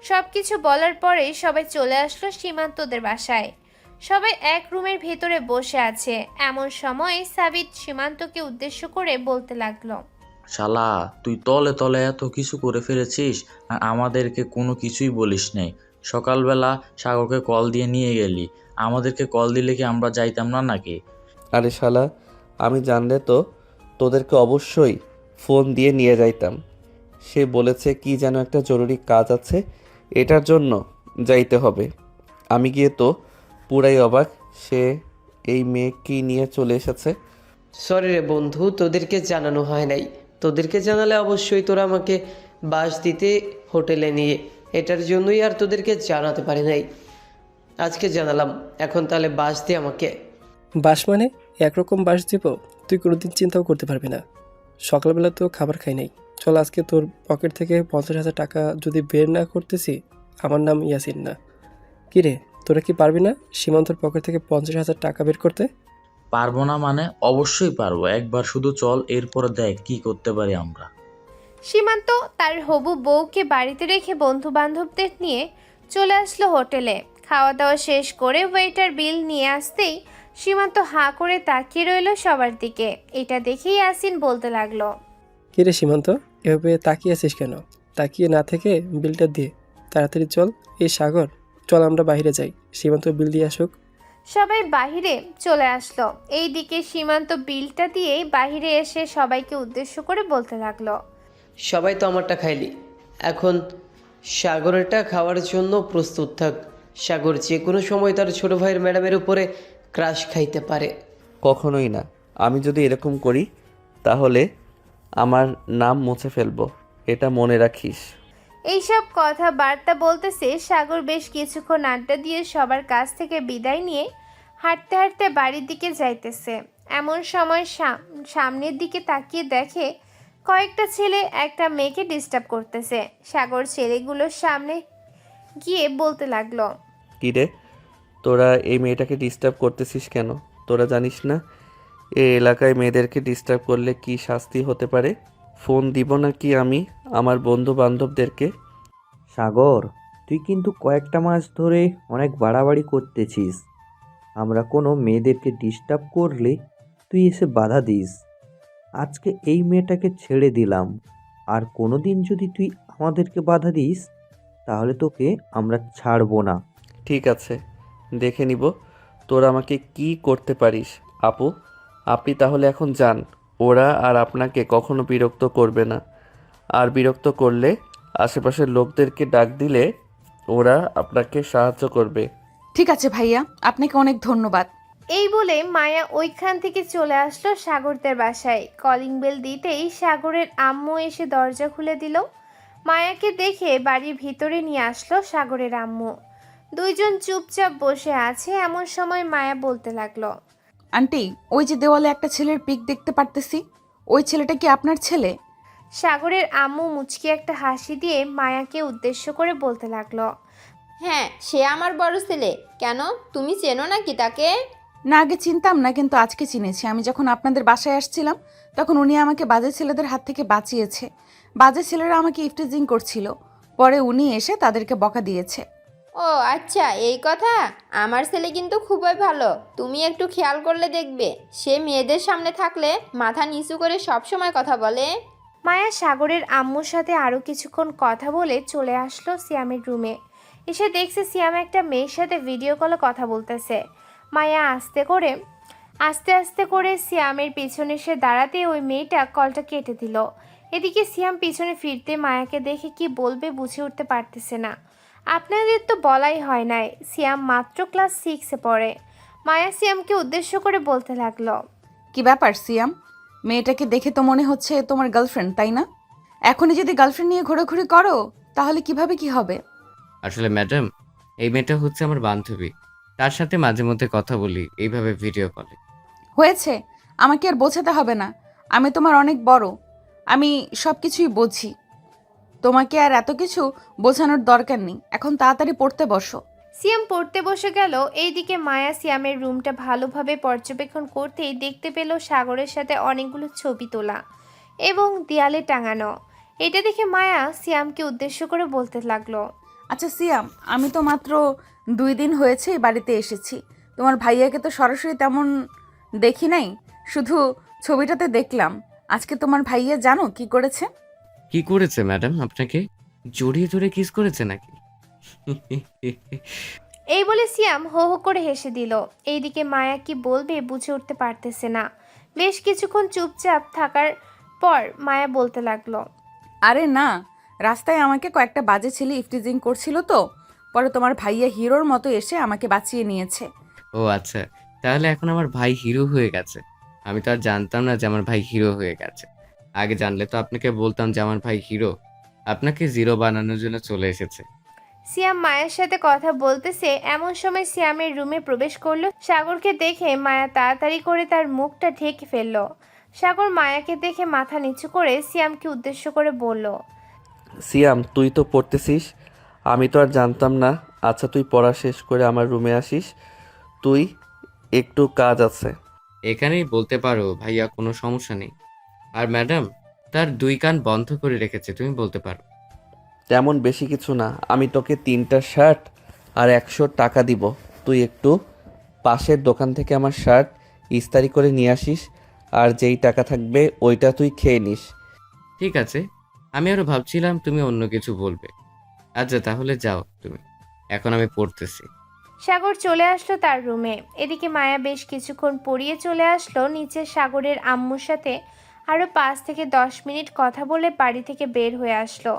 সব কিছু বলার পরে সবাই চলে আসলো সীমান্তদের বাসায়। সবাই এক রুমের ভেতরে বসে আছে। এমন সময় সাবিত সীমান্তকে উদ্দেশ্য করে বলতে লাগলো, শালা তুই তলে তলে এত কিছু করে ফেলেছিস আর আমাদেরকে কোনো কিছুই বলিস নাই। সকালবেলা সাগরকে কল দিয়ে নিয়ে গেলি, আমাদেরকে কল দিলে কি আমরা যাইতাম না নাকি? আরে শালা, আমি জানলে তো তোদেরকে অবশ্যই ফোন দিয়ে নিয়ে যাইতাম। সে বলেছে কি যেন একটা জরুরি কাজ আছে, এটার জন্য যাইতে হবে। আমি গিয়ে তো পুরাই অবাক, সে এই মেয়ে কি নিয়ে চলে এসেছে। সরি রে বন্ধু, তোদেরকে জানানো হয় নাই। তোদেরকে জানালে অবশ্যই তোরা আমাকে বাস দিতে হোটেলে নিয়ে, এটার জন্যই আর তোদেরকে জানাতে পারি নাই। আজকে জানালাম, এখন তাহলে বাস দে আমাকে। বাস মানে একরকম বাস দিব? তুই কোনোদিন চিন্তাও করতে পারবি না। সকালবেলা তো খাবার খাই নাই। চল আজকে তোর পকেট থেকে 50,000 টাকা যদি বের না করতেছি, আমার নাম ইয়াসিন না। কি রে, তোরা কি পারবি না সীমান্তর পকেট থেকে 50,000 টাকা বের করতে? পারবো না মানে? অবশ্যই পারবো, একবার শুধু চল, এরপর দেখ কি করতে পারি আমরা। সীমান্ত তার হবু বউকে বাড়িতে রেখে বন্ধু বান্ধবদের নিয়ে চলে আসলো হোটেলে। খাওয়া দাওয়া শেষ করে ওয়েটার বিল নিয়ে আসতেই সীমান্ত হাঁ করে তাকিয়ে রইল সবার দিকে। এটা দেখেই ইয়াসিন বলতে লাগলো, কি রে সীমান্ত, এভাবে তাকিয়ে আছিস কেন? তাকিয়ে না থেকে বিলটা দিয়ে তাড়াতাড়ি চল। এই সাগর, চল আমরা বাইরে যাই, সীমান্ত বিল দিয়ে আসুক। সবাই বাহিরে চলে আসলো। এইদিকে সীমান্ত বিলটা দিয়ে বাহিরে এসে সবাইকে উদ্দেশ্য করে বলতে লাগলো, সবাই তো আমারটা খাইলি, এখন সাগরেরটা খাওয়ার জন্য প্রস্তুত থাক। সাগর যে কোনো সময় তার ছোট ভাইয়ের ম্যাডামের উপরে ক্রাশ খাইতে পারে। কখনোই না। আমি যদি এরকম করি তাহলে আমার নাম মুছে ফেলবো, এটা মনে রাখিস। এইসব কথাবার্তা বলতেছে সাগর বেশ কিছুক্ষণ আড্ডা দিয়ে সবার কাছ থেকে বিদায় নিয়ে হাঁটতে হাঁটতে বাড়ির দিকে যাইতেছে। এমন সময় সামনের দিকে তাকিয়ে দেখে কয়েকটা ছেলে একটা মেয়েকে ডিস্টার্ব করতেছে। সাগর ছেলেগুলোর সামনে গিয়ে বলতে লাগলো, কি রে, তোরা এই মেয়েটাকে ডিস্টার্ব করতেছিস কেন? তোরা জানিস না এই এলাকায় মেয়েদেরকে ডিস্টার্ব করলে কি শাস্তি হতে পারে? ফোন দিব নাকি আমি আমার বন্ধু বান্ধবদেরকে? সাগর, তুই কিন্তু কয়েকটা মাস ধরে অনেক বাড়াবাড়ি করতেছিস। আমরা কোনো মেয়েদেরকে ডিস্টার্ব করলে তুই এসে বাধা দিস। আজকে এই মেয়েটাকে ছেড়ে দিলাম, আর কোনো দিন যদি তুই আমাদেরকে বাধা দিস তাহলে তোকে আমরা ছাড়বো না। ঠিক আছে, দেখে নিব তোরা আমাকে কি করতে পারিস। আপু, আপনি তাহলে এখন যান, ওরা আর আপনাকে কখনো বিরক্ত করবে না। আর বিরক্ত করলে আশেপাশের লোকদেরকে ডাক দিলে ওরা আপনাকে সাহায্য করবে। ঠিক আছে ভাইয়া, আপনাকে অনেক ধন্যবাদ। এই বলে মায়া ওইখান থেকে চলে আসলো সাগরদের বাসায়। কলিং বেল দিতেই সাগরের আম্মু এসে দরজা খুলে দিল। মায়াকে দেখে বাড়ির ভিতরে নিয়ে আসলো সাগরের আম্মু। দুইজন চুপচাপ বসে আছে। এমন সময় মায়া বলতে লাগলো, আন্টি, ওই যে দেওয়ালে একটা ছেলের পিক দেখতে পারতেছি, ওই ছেলেটা কি আপনার ছেলে? সাগরের আম্মু মুচকি একটা হাসি দিয়ে মায়াকে উদ্দেশ্য করে বলতে লাগলো। হ্যাঁ, সে আমার বড় ছেলে। কেন, তুমি চেনো নাকি তাকে? না, আগে চিনতাম না, কিন্তু আজকে চিনেছি। আমি যখন আপনাদের বাসায় আসছিলাম তখন উনি আমাকে বাজে ছেলেদের হাত থেকে বাঁচিয়েছে। বাজে ছেলেরা আমাকে ইফটিজিং করছিল, পরে উনি এসে তাদেরকে বকা দিয়েছে। ও আচ্ছা, এই কথা। আমার ছেলে কিন্তু খুবই ভালো, তুমি একটু খেয়াল করলে দেখবে। সে মেয়েদের সামনে থাকলে মাথা নিচু করে সব সময় কথা বলে। মায়া সাগরের আম্মুর সাথে আরও কিছুক্ষণ কথা বলে চলে আসলো সিয়ামের রুমে। এসে দেখছে সিয়াম একটা মেয়ের সাথে ভিডিও কলে কথা বলতেছে। মায়া আস্তে আস্তে করে সিয়ামের পিছনে এসে দাঁড়াতে ওই মেয়েটা কলটা কেটে দিল। এদিকে সিয়াম পিছনে ফিরতে মায়াকে দেখে কি বলবে বুঝে উঠতে পারতেছে না। আপনাদের তো বলাই হয় নাই, সিয়াম মাত্র ক্লাস 6-এ পড়ে। মায়া সিয়ামকে উদ্দেশ্য করে বলতে লাগলো। কি ব্যাপার সিয়াম, মেয়েটাকে দেখে তো মনে হচ্ছে তোমার গার্লফ্রেন্ড, তাই না? এখনই যদি গার্লফ্রেন্ড নিয়ে ঘোরাঘুরি করো তাহলে কিভাবে কি হবে? আসলে ম্যাডাম, এই মেয়েটা হচ্ছে আমার বান্ধবী। তার সাথে মাঝে মধ্যে কথা বলি এইভাবে ভিডিও কলে। হয়েছে, আমাকে আর বোঝাতে হবে না। আমি তোমার অনেক বড়, আমি সব কিছুই বুঝি। তোমাকে আর এত কিছু বোঝানোর দরকার নেই। এখন তাড়াতাড়ি পড়তে বসো। সিয়াম পড়তে বসে গেল। এইদিকে মায়া সিয়ামের রুমটা ভালোভাবে পর্যবেক্ষণ করতেই দেখতে পেল সাগরের সাথে অনেকগুলো ছবি তোলা এবং দেয়ালে টাঙানো। এটা দেখে মায়া সিয়ামকে উদ্দেশ্য করে বলতে লাগলো। আচ্ছা সিয়াম, আমি তো মাত্র 2 দিন হয়েছে এই বাড়িতে এসেছি। তোমার ভাইয়াকে তো সরাসরি তেমন দেখি নাই, শুধু ছবিটাতে দেখলাম। আজকে তোমার ভাইয়া জানো কি করেছে? কি করেছে ম্যাডাম? আপনাকে জড়িয়ে ধরে কিস করেছে নাকি? এই বলে সিয়াম হো হো করে হেসে দিল। এইদিকে মায়া কি বলবে বুঝে উঠতে পারতেছে না। বেশ কিছুক্ষণ চুপচাপ থাকার পর মায়া বলতে লাগলো। আরে না, রাস্তায় আমাকে কয়েকটা বাজে ছেলে ইফটিজিং করছিল, তো পরে তোমার ভাইয়া হিরোর মতো এসে আমাকে বাঁচিয়ে নিয়েছে। ও আচ্ছা, তাহলে এখন আমার ভাই হিরো হয়ে গেছে। আমি তো আর জানতাম না যে আমার ভাই হিরো হয়ে গেছে। আগে জানলে তো আপনাকে বলতাম যে আমার ভাই হিরো আপনাকে জিরো বানানোর জন্য চলে এসেছে। সিয়াম মায়ের সাথে কথা বলতেছে এমন সময় সিয়ামের রুমে প্রবেশ করলো। সাগরকে দেখে মায়া তাড়াতাড়ি করে তার মুখটা ঢেকে ফেললো। সাগর মায়াকে দেখে মাথা নিচু করে সিয়ামকে উদ্দেশ্য করে বলল। সিয়াম, তুই তো পড়তেছিস, আমি তো আর জানতাম না। আচ্ছা, তুই পড়া শেষ করে আমার রুমে আসিস, তুই একটু কাজ আছে। এখানেই বলতে পারো ভাইয়া, কোনো সমস্যা নেই। আর ম্যাডাম, তার 2 কান বন্ধ করে রেখেছে, তুমি বলতে পারো। তেমন বেশি কিছু না, আমি তোকে 3টা শার্ট আর 100 টাকা দিব। তুই একটু পাশের দোকান থেকে আমার শার্ট ইস্তারি করে নিয়ে আসিস, আর যেই টাকা থাকবে ওইটা তুই খেয়ে নিস। ঠিক আছে, আমি আরো ভাবছিলাম তুমি অন্য কিছু বলবে। আচ্ছা তাহলে যাও তুমি, এখন আমি পড়তেছি। সাগর চলে আসলো তার রুমে। এদিকে মায়া বেশ কিছুক্ষণ পড়িয়ে চলে আসলো নিচে। সাগরের আম্মুর সাথে আরও 5 থেকে 10 মিনিট কথা বলে বাড়ি থেকে বের হয়ে আসলো।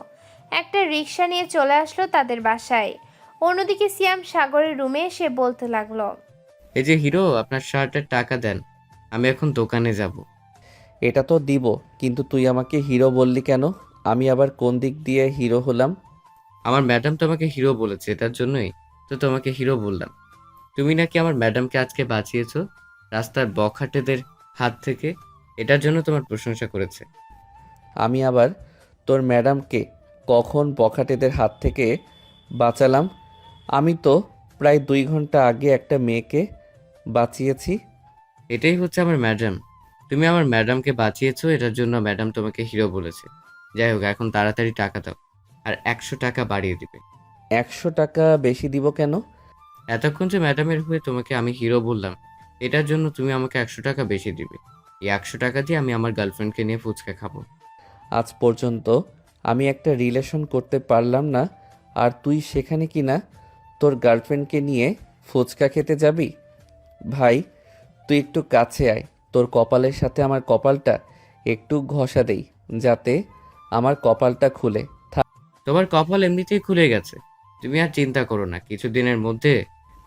একটা রিক্সা নিয়ে চলে আসলো তাদের বাসায়। অন্যদিকে সিয়াম সাগরের রুমে এসে বলতে লাগলো। এই যে হিরো, আপনার শার্টের টাকা দেন, আমি এখন দোকানে যাব। এটা তো দিব, কিন্তু তুই আমাকে হিরো বললি কেন? আমি আবার কোন দিক দিয়ে হিরো হলাম? আমার ম্যাডাম তোমাকে হিরো বলেছে, এটার জন্যই তো তোমাকে হিরো বললাম। তুমি নাকি আমার ম্যাডামকে আজকে বাঁচিয়েছো রাস্তার বখাটেদের হাত থেকে, এটার জন্য তোমার প্রশংসা করেছে। আমি আবার তোর ম্যাডামকে কখন বখাটেদের হাত থেকে বাঁচালাম? আমি তো প্রায় 2 ঘন্টা আগে একটা মেয়েকে বাঁচিয়েছি। এটাই হচ্ছে আমার ম্যাডাম, তুমি আমার ম্যাডামকে বাঁচিয়েছো, এটার জন্য ম্যাডাম তোমাকে হিরো বলেছে। যাই হোক, এখন তাড়াতাড়ি টাকা দাও, আর 100 টাকা বাড়িয়ে দিবে। 100 টাকা বেশি দিব কেন? এতক্ষণ যে ম্যাডামের হয়ে তোমাকে আমি হিরো বললাম, এটার জন্য তুমি আমাকে 100 টাকা বেশি দিবে। এই 100 টাকা দিয়ে আমি আমার গার্লফ্রেন্ডকে নিয়ে ফুচকা খাবো। আজ পর্যন্ত আমি একটা রিলেশন করতে পারলাম না, আর তুই সেখানে কি না তোর গার্লফ্রেন্ডকে নিয়ে ফুচকা খেতে যাবি? ভাই, তুই একটু কাছে আয়, তোর কপালের সাথে আমার কপালটা একটু ঘষা দেই, যাতে আমার কপালটা খুলে। তোমার কপাল এমনিতেই খুলে গেছে, তুমি আর চিন্তা করো না। কিছুদিনের মধ্যে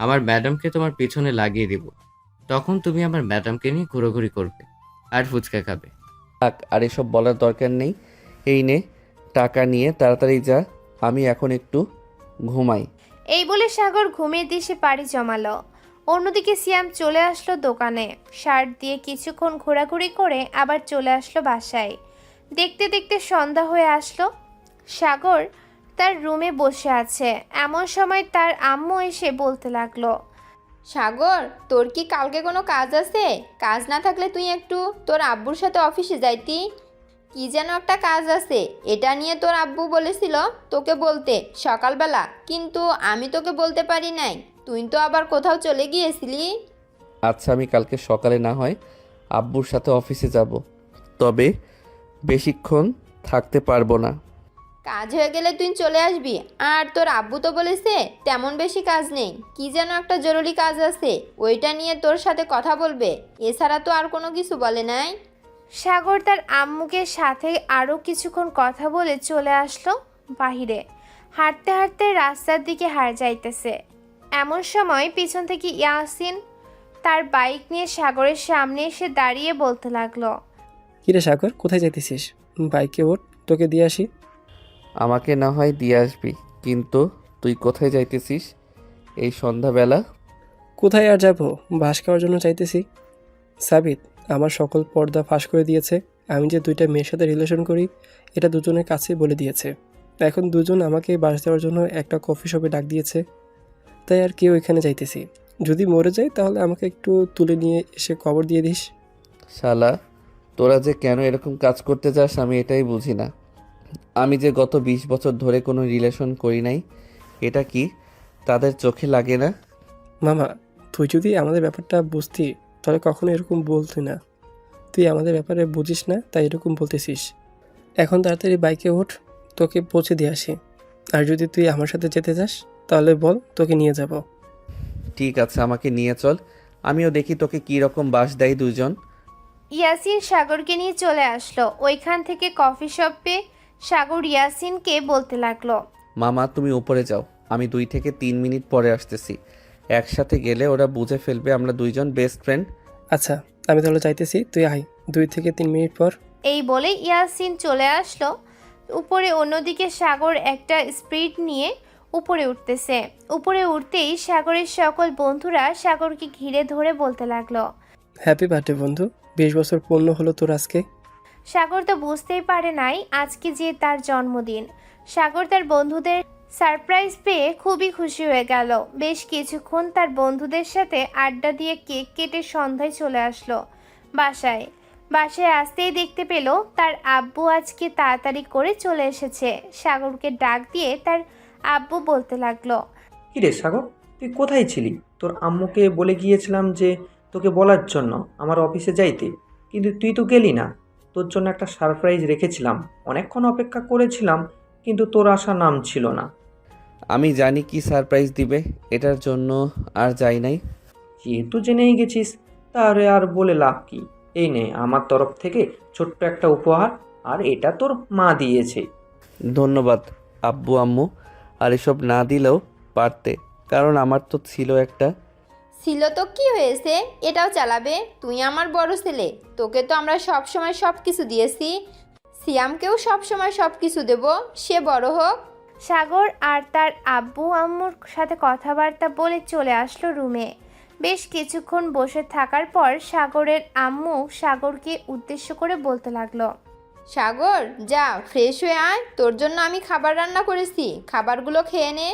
আমার ম্যাডামকে তোমার পিছনে লাগিয়ে দিব, তখন তুমি আমার ম্যাডামকে নিয়ে ঘোরাঘুরি করবে আর ফুচকা খাবে। থাক, আর এসব বলার দরকার নেই। এই নে টাকা, নিয়ে তাড়াতাড়ি যা, আমি এখন একটু ঘুমাই। এই বলে সাগর ঘুমের দেশে পাড়ি জমালো। অন্যদিকে সিয়াম চলে আসলো দোকানে। শার্ট দিয়ে কিছুক্ষণ ঘোরাঘুরি করে আবার চলে আসলো বাসায়। দেখতে দেখতে সন্ধ্যা হয়ে আসলো। সাগর তার রুমে বসে আছে। এমন সময় তার আম্মু এসে বলতে লাগলো, সাগর, তোর কি কালকে কোনো কাজ আছে? কাজ না থাকলে তুই একটু তোর আব্বুর সাথে অফিসে যাইতি। কি যেন একটা কাজ আছে, এটা নিয়ে তোর আব্বু বলেছিল তোকে বলতে সকালবেলা, কিন্তু আমি তোকে বলতে পারি নাই। তুই তো আবার কোথাও চলে গিয়েছিলি। আচ্ছা, আমি কালকে সকালে না হয় আব্বুর সাথে অফিসে যাব, তবে বেশিক্ষণ থাকতে পারবো না। কাজ হয়ে গেলে তুই চলে আসবি। আর তোর আব্বু তো বলেছে তেমন বেশি কাজ নেই, কি যেন একটা জরুরি কাজ আছে, ওইটা নিয়ে তোর সাথে কথা বলবে। এছাড়া তো আর কোনো কিছু বলে নাই। সাগর তার আম্মুকে সাথে আরও কিছুক্ষণ কথা বলে চলে আসলো বাহিরে। হাঁটতে হাঁটতে রাস্তার দিকে যাইতেছে। এমন সময় পিছন থেকে ইয়াসিন তার বাইক নিয়ে সাগরের সামনে এসে দাঁড়িয়ে বলতে লাগলো, কিরে সাগর, কোথায় যাইতেছিস? বাইকে ওঠ, তোকে দিয়ে আসি। আমাকে না হয় দিয়ে আসবি, কিন্তু তুই কোথায় যাইতেছিস এই সন্ধ্যাবেলা? কোথায় আর যাবো, বাস খাওয়ার জন্য চাইতেছি। সাবিত আমার সকল পর্দা ফাঁস করে দিয়েছে। আমি যে 2টা মেয়ের সাথে রিলেশন করি এটা দুজনের কাছে বলে দিয়েছে। এখন দুজন আমাকে বাস দেওয়ার জন্য একটা কফি শপে ডাক দিয়েছে। তাই আর কেউ এখানে যাইতেছি। যদি মরে যাই তাহলে আমাকে একটু তুলে নিয়ে এসে কবর দিয়ে দিস। শালা, তোরা যে কেন এরকম কাজ করতে যাস আমি এটাই বুঝি না। আমি যে গত 20 বছর ধরে কোনো রিলেশন করি নাই, এটা কি তাদের চোখে লাগে না? মামা, তুই যদি আমাদের ব্যাপারটা বুঝতি তাহলে কখনো এরকম বলতি না। তুই আমাদের ব্যাপারে বুঝিস না তাই এরকম বলতেছিস। এখন তাড়াতাড়ি বাইকে ওঠ, তোকে পৌঁছে দিয়ে আসি। আর যদি তুই আমার সাথে যেতে চাস তাহলে বল, তোকে নিয়ে যাব। ঠিক আছে, আমাকে নিয়ে চল, আমিও দেখি তোকে কী রকম বাস দেয় দুজন। ইয়াসিন সাগরকে নিয়ে চলে আসলো। ওইখান থেকে কফি শপে সাগর ইয়াসিনকে বলতে লাগলো, মামা তুমি উপরে যাও, আমি 2 থেকে 3 মিনিট পরে আসতেছি। একসাথে গেলে ওরা বুঝে ফেলবে আমরা দুইজন বেস্ট ফ্রেন্ড। আচ্ছা, আমি তাহলে চাইতেছি, তুই আয় 2 থেকে 3 মিনিট পর। এই বলে ইয়াসিন চলে আসলো উপরে। অন্যদিকে সাগর একটা স্পিড নিয়ে উপরে উঠতেছে। উপরে উঠতেই সাগরের সকল বন্ধুরা সাগরকে ঘিরে ধরে বলতে লাগলো, হ্যাপি বার্থডে বন্ধু, 20 বছর পূর্ণ হলো তোর আজকে। সাগর তো বুঝতেই পারে নাই আজকে যে তার জন্মদিন। সাগর তার বন্ধুদের সারপ্রাইজ পেয়ে খুবই খুশি হয়ে গেল। বেশ কিছুক্ষণ তার বন্ধুদের সাথে আড্ডা দিয়ে কেক কেটে সন্ধ্যায় চলে আসলো বাসায়। বাসায় আসতেই দেখতে পেল তার আব্বু আজকে তাড়াতাড়ি করে চলে এসেছে। সাগরকে ডাক দিয়ে তার আব্বু বলতে লাগলো, কিরে সাগর, তুই কোথায় ছিলি? তোর আম্মুকে বলে গিয়েছিলাম যে তোকে বলার জন্য আমার অফিসে যাইতে, কিন্তু তুই তো গেলি না। তোর জন্য একটা সারপ্রাইজ রেখেছিলাম, অনেকক্ষণ অপেক্ষা করেছিলাম, কিন্তু তোর আসার নাম ছিল না। আমি জানি কি সারপ্রাইজ দিবে, এটার জন্য আর যাই নাই। যেহেতু জেনেই গেছিস তাহলে আর বলে লাভ কি। এই নে আমার তরফ থেকে ছোট্ট একটা উপহার, আর এটা তোর মা দিয়েছে। ধন্যবাদ আব্বু আম্মু, আর এসব না দিলেও পারতে, কারণ আমার তো ছিল একটা। ছিল তো কি হয়েছে, এটাও চালাবে। তুই আমার বড় ছেলে, তোকে তো আমরা সব সময় সব কিছু দিয়েছি। সিয়ামকেও সব সময় সব কিছু দেব, সে বড় হোক। সাগর আর তার আব্বু আম্মুর সাথে কথাবার্তা বলে চলে আসলো রুমে। বেশ কিছুক্ষণ বসে থাকার পর সাগরের আম্মু সাগরকে উদ্দেশ্য করে বলতে লাগলো, সাগর যা ফ্রেশ হয়ে আয়, তোর জন্য আমি খাবার রান্না করেছি, খাবারগুলো খেয়ে নে।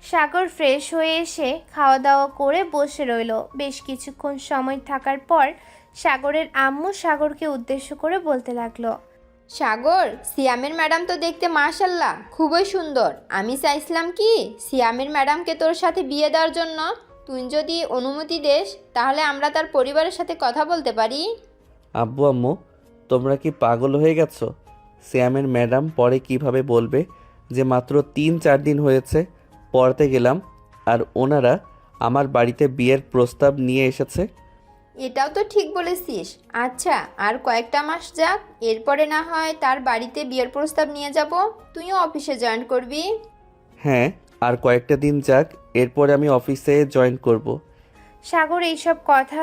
সাগর ফ্রেশ হয়ে এসে খাওয়া দাওয়া করে বসে রইল। বেশ কিছুক্ষণ সময় থাকার পর সাগরের আম্মু সাগরকে উদ্দেশ্য করে বলতে লাগলো, সাগর, সিয়ামের ম্যাডাম তো দেখতে মাশাল্লাহ খুবই সুন্দর। আমি চাইছিলাম কি সিয়ামের ম্যাডামকে তোর সাথে বিয়ে দেওয়ার জন্য। তুই যদি অনুমতি দেস তাহলে আমরা তার পরিবারের সাথে কথা বলতে পারি। আব্বু আম্মু, তোমরা কি পাগল হয়ে গেছো? শ্যামের ম্যাডাম পরে কিভাবে বলবে যে মাত্র 3-4 দিন হয়েছে পড়তে গেলাম আর ওনারা আমার বাড়িতে বিয়ের প্রস্তাব নিয়ে এসেছে? এটাও তো ঠিক বলেছিস। আচ্ছা, আর কয়েকটা মাস যাক, এরপরে না হয় তার বাড়িতে বিয়ের প্রস্তাব নিয়ে যাব, তুইও অফিসে জয়েন করবি। হ্যাঁ, আর কয়েকটা দিন যাক, এরপরে আমি অফিসে জয়েন করব। সাগর এইসব কথা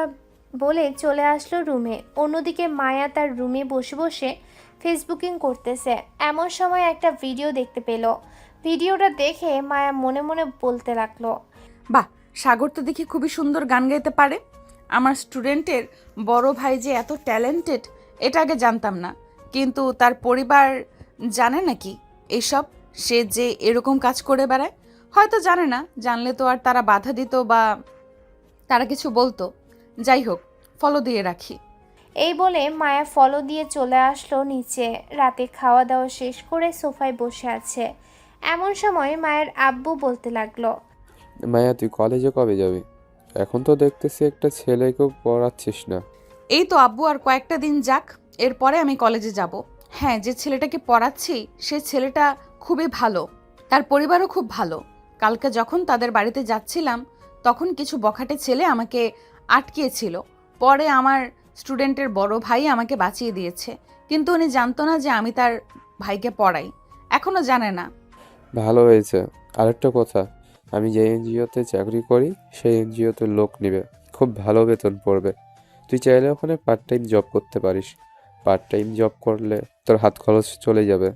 বলে চলে আসলো রুমে। অন্যদিকে মায়া তার রুমে বসে বসে ফেসবুকিং করতেছে। এমন সময় একটা ভিডিও দেখতে পেল। ভিডিওটা দেখে মায়া মনে মনে বলতে লাগলো, বাহ, সাগর তো দেখি খুবই সুন্দর গান গাইতে পারে। আমার স্টুডেন্টের বড় ভাই যে এত ট্যালেন্টেড এটা আগে জানতাম না। কিন্তু তার পরিবার জানে নাকি এইসব, সে যে এরকম কাজ করে বেড়ায়? হয়তো জানে না, জানলে তো আর তারা বাধা দিত বা তারা কিছু বলতো। যাই হোক, ফলো দিয়ে রাখি। এই বলে মায়া ফলো দিয়ে চলে আসলো নিচে। রাতে খাওয়া দাওয়া শেষ করে সোফায় বসে আছে। এমন সময় মায়ের আব্বু বলতে লাগলো, মায়া তুই কলেজে কবে যাবি? এখন তো দেখতেছি একটা ছেলেকেও পড়াচ্ছিস না। এই তো আব্বু, আর কয়েকটা দিন যাক, এরপরে আমি কলেজে যাব। হ্যাঁ, যে ছেলেটাকে পড়াচ্ছি সে ছেলেটা খুবই ভালো, তার পরিবারও খুব ভালো। কালকে যখন তাদের বাড়িতে যাচ্ছিলাম তখন কিছু বখাটে ছেলে আমাকে আটকিয়েছিল। পরে আমার স্টুডেন্টের বড় ভাই আমাকে বাঁচিয়ে দিয়েছে, কিন্তু উনি জানতো না যে আমি তার ভাইকে পড়াই, এখনো জানে না। ভালো হয়েছে। আরেকটা কথা, আমি যে এনজিওতে চাকরি করি সেই এনজিওতে লোক নেবে, খুব ভালো বেতন পড়বে। তুই চাইলে ওখানে পার্ট টাইম জব করতে পারিস। পার্ট টাইম জব করলে তোর হাত খরচ চলে যাবে।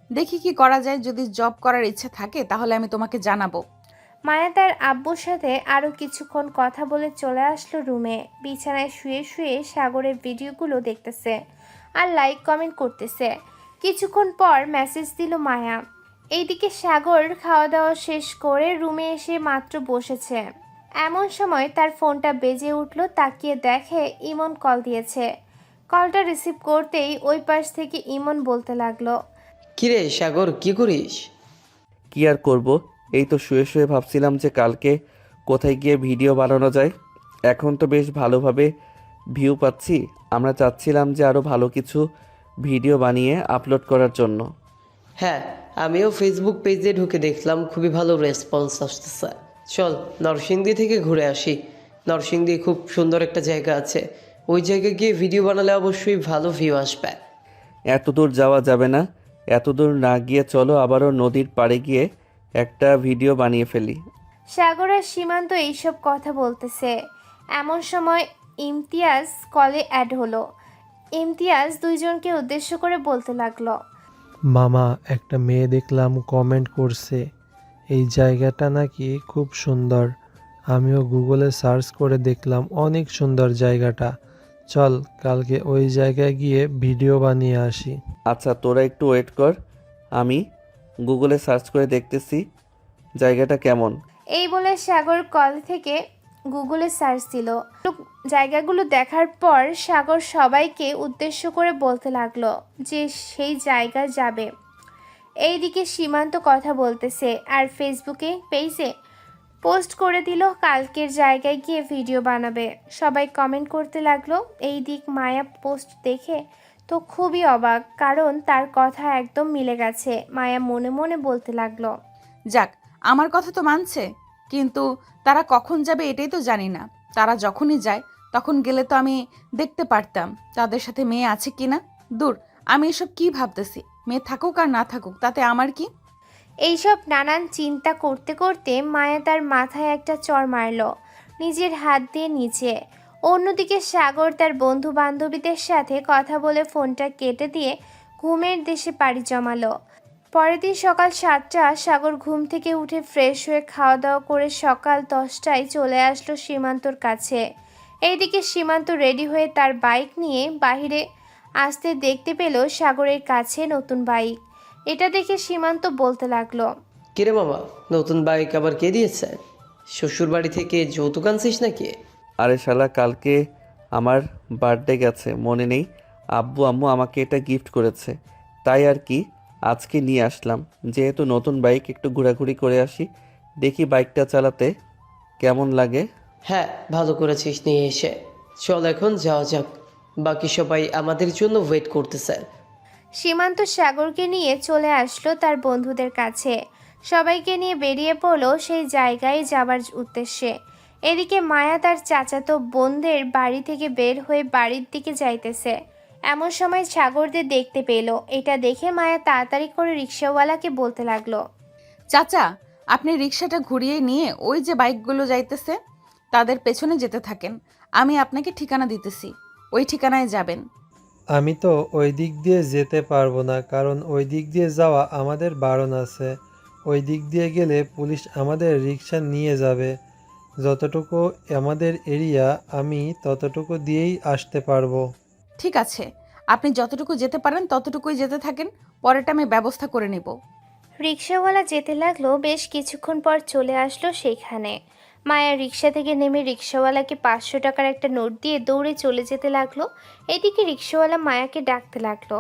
দেখি কি করা যায়, যদি জব করার ইচ্ছে থাকে তাহলে আমি তোমাকে জানাবো। মায়া তার আব্বুর সাথে আরও কিছুক্ষণ কথা বলে চলে আসলো রুমে। বিছানায় শুয়ে শুয়ে সাগরের ভিডিওগুলো দেখতেছে আর লাইক কমেন্ট করতেছে। কিছুক্ষণ পর মেসেজ দিল মায়া। এইদিকে সাগর খাওয়া দাওয়া শেষ করে রুমে এসে মাত্র বসেছে। এমন সময় তার ফোনটা বেজে উঠল। তাকিয়ে দেখে ইমন কল দিয়েছে। কলটা রিসিভ করতেই ওই পাশ থেকে ইমন বলতে লাগলো, কিরে সাগর, কি করিস? কি আর করব, এই তো শুয়ে শুয়ে ভাবছিলাম যে কালকে কোথায় গিয়ে ভিডিও বানানো যায়। এখন তো বেশ ভালোভাবে ভিউ পাচ্ছি। আমরা চাচ্ছিলাম যে আরও ভালো কিছু ভিডিও বানিয়ে আপলোড করার জন্য। হ্যাঁ, আমিও ফেসবুক পেজে ঢুকে দেখলাম খুবই ভালো রেসপন্স আসতেছে। চল নরসিংদী থেকে ঘুরে আসি। নরসিংদী খুব সুন্দর একটা জায়গা আছে, ওই জায়গায় গিয়ে ভিডিও বানালে অবশ্যই ভালো ভিউ আসবে। এত দূর যাওয়া যাবে না, এত দূর না গিয়ে চলো আবারও নদীর পাড়ে গিয়ে একটা ভিডিও বানিয়ে ফেলি। সাগর আর সীমান্ত এইসব কথা বলতেছে। এমন সময় ইমতিয়াজ কলে অ্যাড হলো। ইমতিয়াজ দুইজনকে উদ্দেশ্য করে বলতে লাগলো, মামা, একটা মেয়ে দেখলাম কমেন্ট করছে এই জায়গাটা নাকি খুব সুন্দর। আমিও গুগলে সার্চ করে দেখলাম অনেক সুন্দর জায়গাটা। চল কালকে ওই জায়গায় গিয়ে ভিডিও বানিয়ে আসি। আচ্ছা তোরা একটু ওয়েট কর, আমি গুগলে সার্চ করে দেখতেছি জায়গাটা কেমন। এই বলে সাগর কল থেকে গুগলে সার্চ দিল। জায়গাগুলো দেখার পর সাগর সবাইকে উদ্দেশ্য করে বলতে লাগলো যে সেই জায়গা যাবে। এইদিকে সীমান্ত কথা বলতেছে আর ফেসবুকে পেজে পোস্ট করে দিল কালকের জায়গায় গিয়ে ভিডিও বানাবে। সবাই কমেন্ট করতে লাগলো। এই দিক মায়া পোস্ট দেখে তো খুবই অবাক, কারণ তার কথা একদম মিলে গেছে। মায়া মনে মনে বলতে লাগলো, যাক, আমার কথা তো মানছে, কিন্তু তারা কখন যাবে এটাই তো জানি না। তারা যখনই যায় তখন গেলে তো আমি দেখতে পারতাম তাদের সাথে মেয়ে আছে কিনা। দূর, আমি এসব কি ভাবতেছি, মেয়ে থাকুক আর না থাকুক তাতে আমার কি। এইসব নানান চিন্তা করতে করতে মায়া তার মাথায় একটা চড় মারল নিজের হাত দিয়ে নিচে। অন্যদিকে সাগর তার বন্ধু বান্ধবীদের সাথে কথা বলে ফোনটা কেটে দিয়ে ঘুমের দেশে পাড়ি জমালো। পরের দিন সকাল 7টা সাগর ঘুম থেকে উঠে ফ্রেশ হয়ে খাওয়া দাওয়া করে সকাল 10টায় চলে আসলো সীমান্তর কাছে। এইদিকে সীমান্ত রেডি হয়ে তার বাইক নিয়ে বাহিরে আসতে দেখতে পেল সাগরের কাছে নতুন বাইক। এটা দেখে সীমান্ত বলতে লাগলো, কিরে মামা, নতুন বাইক আবার কে দিয়েছে? শ্বশুর বাড়ি থেকে যৌতুক আনছিস নাকি? আরে শালা, কালকে আমার বার্থডে গেছে, মনে নেই? আব্বু আম্মু আমাকে এটা গিফট করেছে, তাই আর কি আজকে নিয়ে আসলাম। যেহেতু নতুন বাইক, একটু ঘোরাঘুরি করে আসি, দেখি বাইকটা চালাতে কেমন লাগে। হ্যাঁ, ভালো করেছিস নিয়ে এসে। চল এখন যাওয়া যাক, বাকি সবাই আমাদের জন্য ওয়েট করতেছে। সীমান্ত সাগরকে নিয়ে চলে আসলো তার বন্ধুদের কাছে। সবাইকে নিয়ে বেরিয়ে পড়লো সেই জায়গায় যাবার উদ্দেশ্যে। এদিকে মায়া তার চাচাতো বোনদের বাড়ি থেকে বের হয়ে বাড়ির দিকে যাইতেছে। এমন সময় সাগরদের দেখতে পেল। এটা দেখে মায়া তাড়াতাড়ি করে রিক্সাওয়ালাকে বলতে লাগলো, চাচা, আপনি রিক্সাটা ঘুরিয়ে নিয়ে ওই যে বাইকগুলো যাইতেছে তাদের পেছনে যেতে থাকেন, আমি আপনাকে ঠিকানা দিতেছি, ওই ঠিকানায় যাবেন। আমি তো ওই দিক দিয়ে যেতে পারবো না, কারণ ওই দিক দিয়ে যাওয়া আমাদের বারণ আছে। ওই দিক দিয়ে গেলে পুলিশ আমাদের রিক্সা নিয়ে যাবে। যতটুকু আমাদের এরিয়া আমি ততটুকু দিয়েই আসতে পারবো। ঠিক আছে, আপনি যতটুকু যেতে পারেন ততটুকুই যেতে থাকেন, পরেরটা আমি ব্যবস্থা করে নেব। রিক্সাওয়ালা যেতে লাগলো। বেশ কিছুক্ষণ পর চলে আসলো সেইখানে। মায়া রিক্সা থেকে নেমে রিক্সাওয়ালাকে 500 টাকার একটা নোট দিয়ে দৌড়ে চলে যেতে লাগলো। এদিকে রিক্সাওয়ালা মায়াকে ডাকতে লাগলো।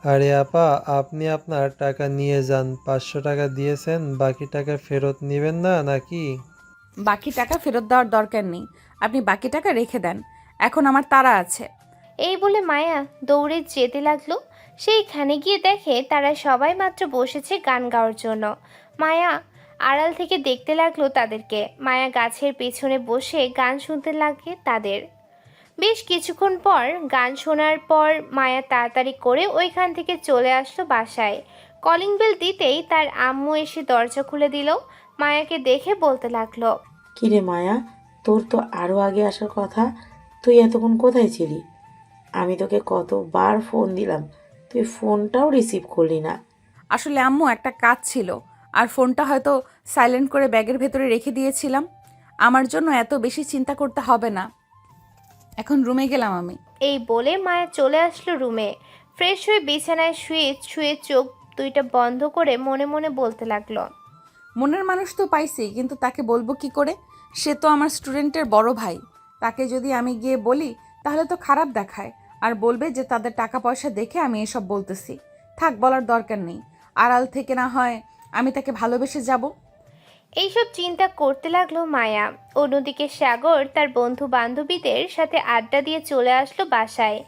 আরে আপা, আপনি আপনার টাকা নিয়ে যান। 500 টাকা দিয়েছেন, বাকি টাকা ফেরত নেবেন না নাকি? বাকি টাকা ফেরত দেওয়ার দরকার নেই, আপনি বাকি টাকা রেখে দেন, এখন আমার তাড়া আছে। এই বলে মায়া দৌড়ে যেতে লাগলো। সেইখানে গিয়ে দেখে তারা সবাই মাত্র বসেছে গান গাওয়ার জন্য। মায়া আড়াল থেকে দেখতে লাগলো তাদেরকে। মায়া গাছের পেছনে বসে গান শুনতে লাগে তাদের। বেশ কিছুক্ষণ পর গান শোনার পর মায়া তাড়াতাড়ি করে ওইখান থেকে চলে আসলো বাসায়। কলিং বেল দিতেই তার আম্মু এসে দরজা খুলে দিল। মায়াকে দেখে বলতে লাগলো, কিরে মায়া, তোর তো আরও আগে আসার কথা, তুই এতক্ষণ কোথায় ছিলি? আমি তোকে কতবার ফোন দিলাম, তুই ফোনটাও রিসিভ করলি না। আসলে আম্মু একটা কাজ ছিল, আর ফোনটা হয়তো সাইলেন্ট করে ব্যাগের ভেতরে রেখে দিয়েছিলাম। আমার জন্য এত বেশি চিন্তা করতে হবে না, এখন রুমে গেলাম আমি। এই বলে মায়া চলে আসলো রুমে। ফ্রেশ হয়ে বিছানায় শুয়ে শুয়ে চোখ দুইটা বন্ধ করে মনে মনে বলতে লাগলো, মনের মানুষ তো পাইছি, কিন্তু তাকে বলবো কি করে? সে তো আমার স্টুডেন্টের বড় ভাই। তাকে যদি আমি গিয়ে বলি তাহলে তো খারাপ দেখায়, আর বলবে যে তাদের টাকা পয়সা দেখে আমি এসব বলতেছি। থাক, বলার দরকার নেই, আড়াল থেকে না হয় আমি তাকে ভালোবেসে যাব। এইসব চিন্তা করতে লাগলো মায়া। অন্যদিকে সাগর তার বন্ধু বান্ধবীদের সাথে আড্ডা দিয়ে চলে আসলো বাসায়।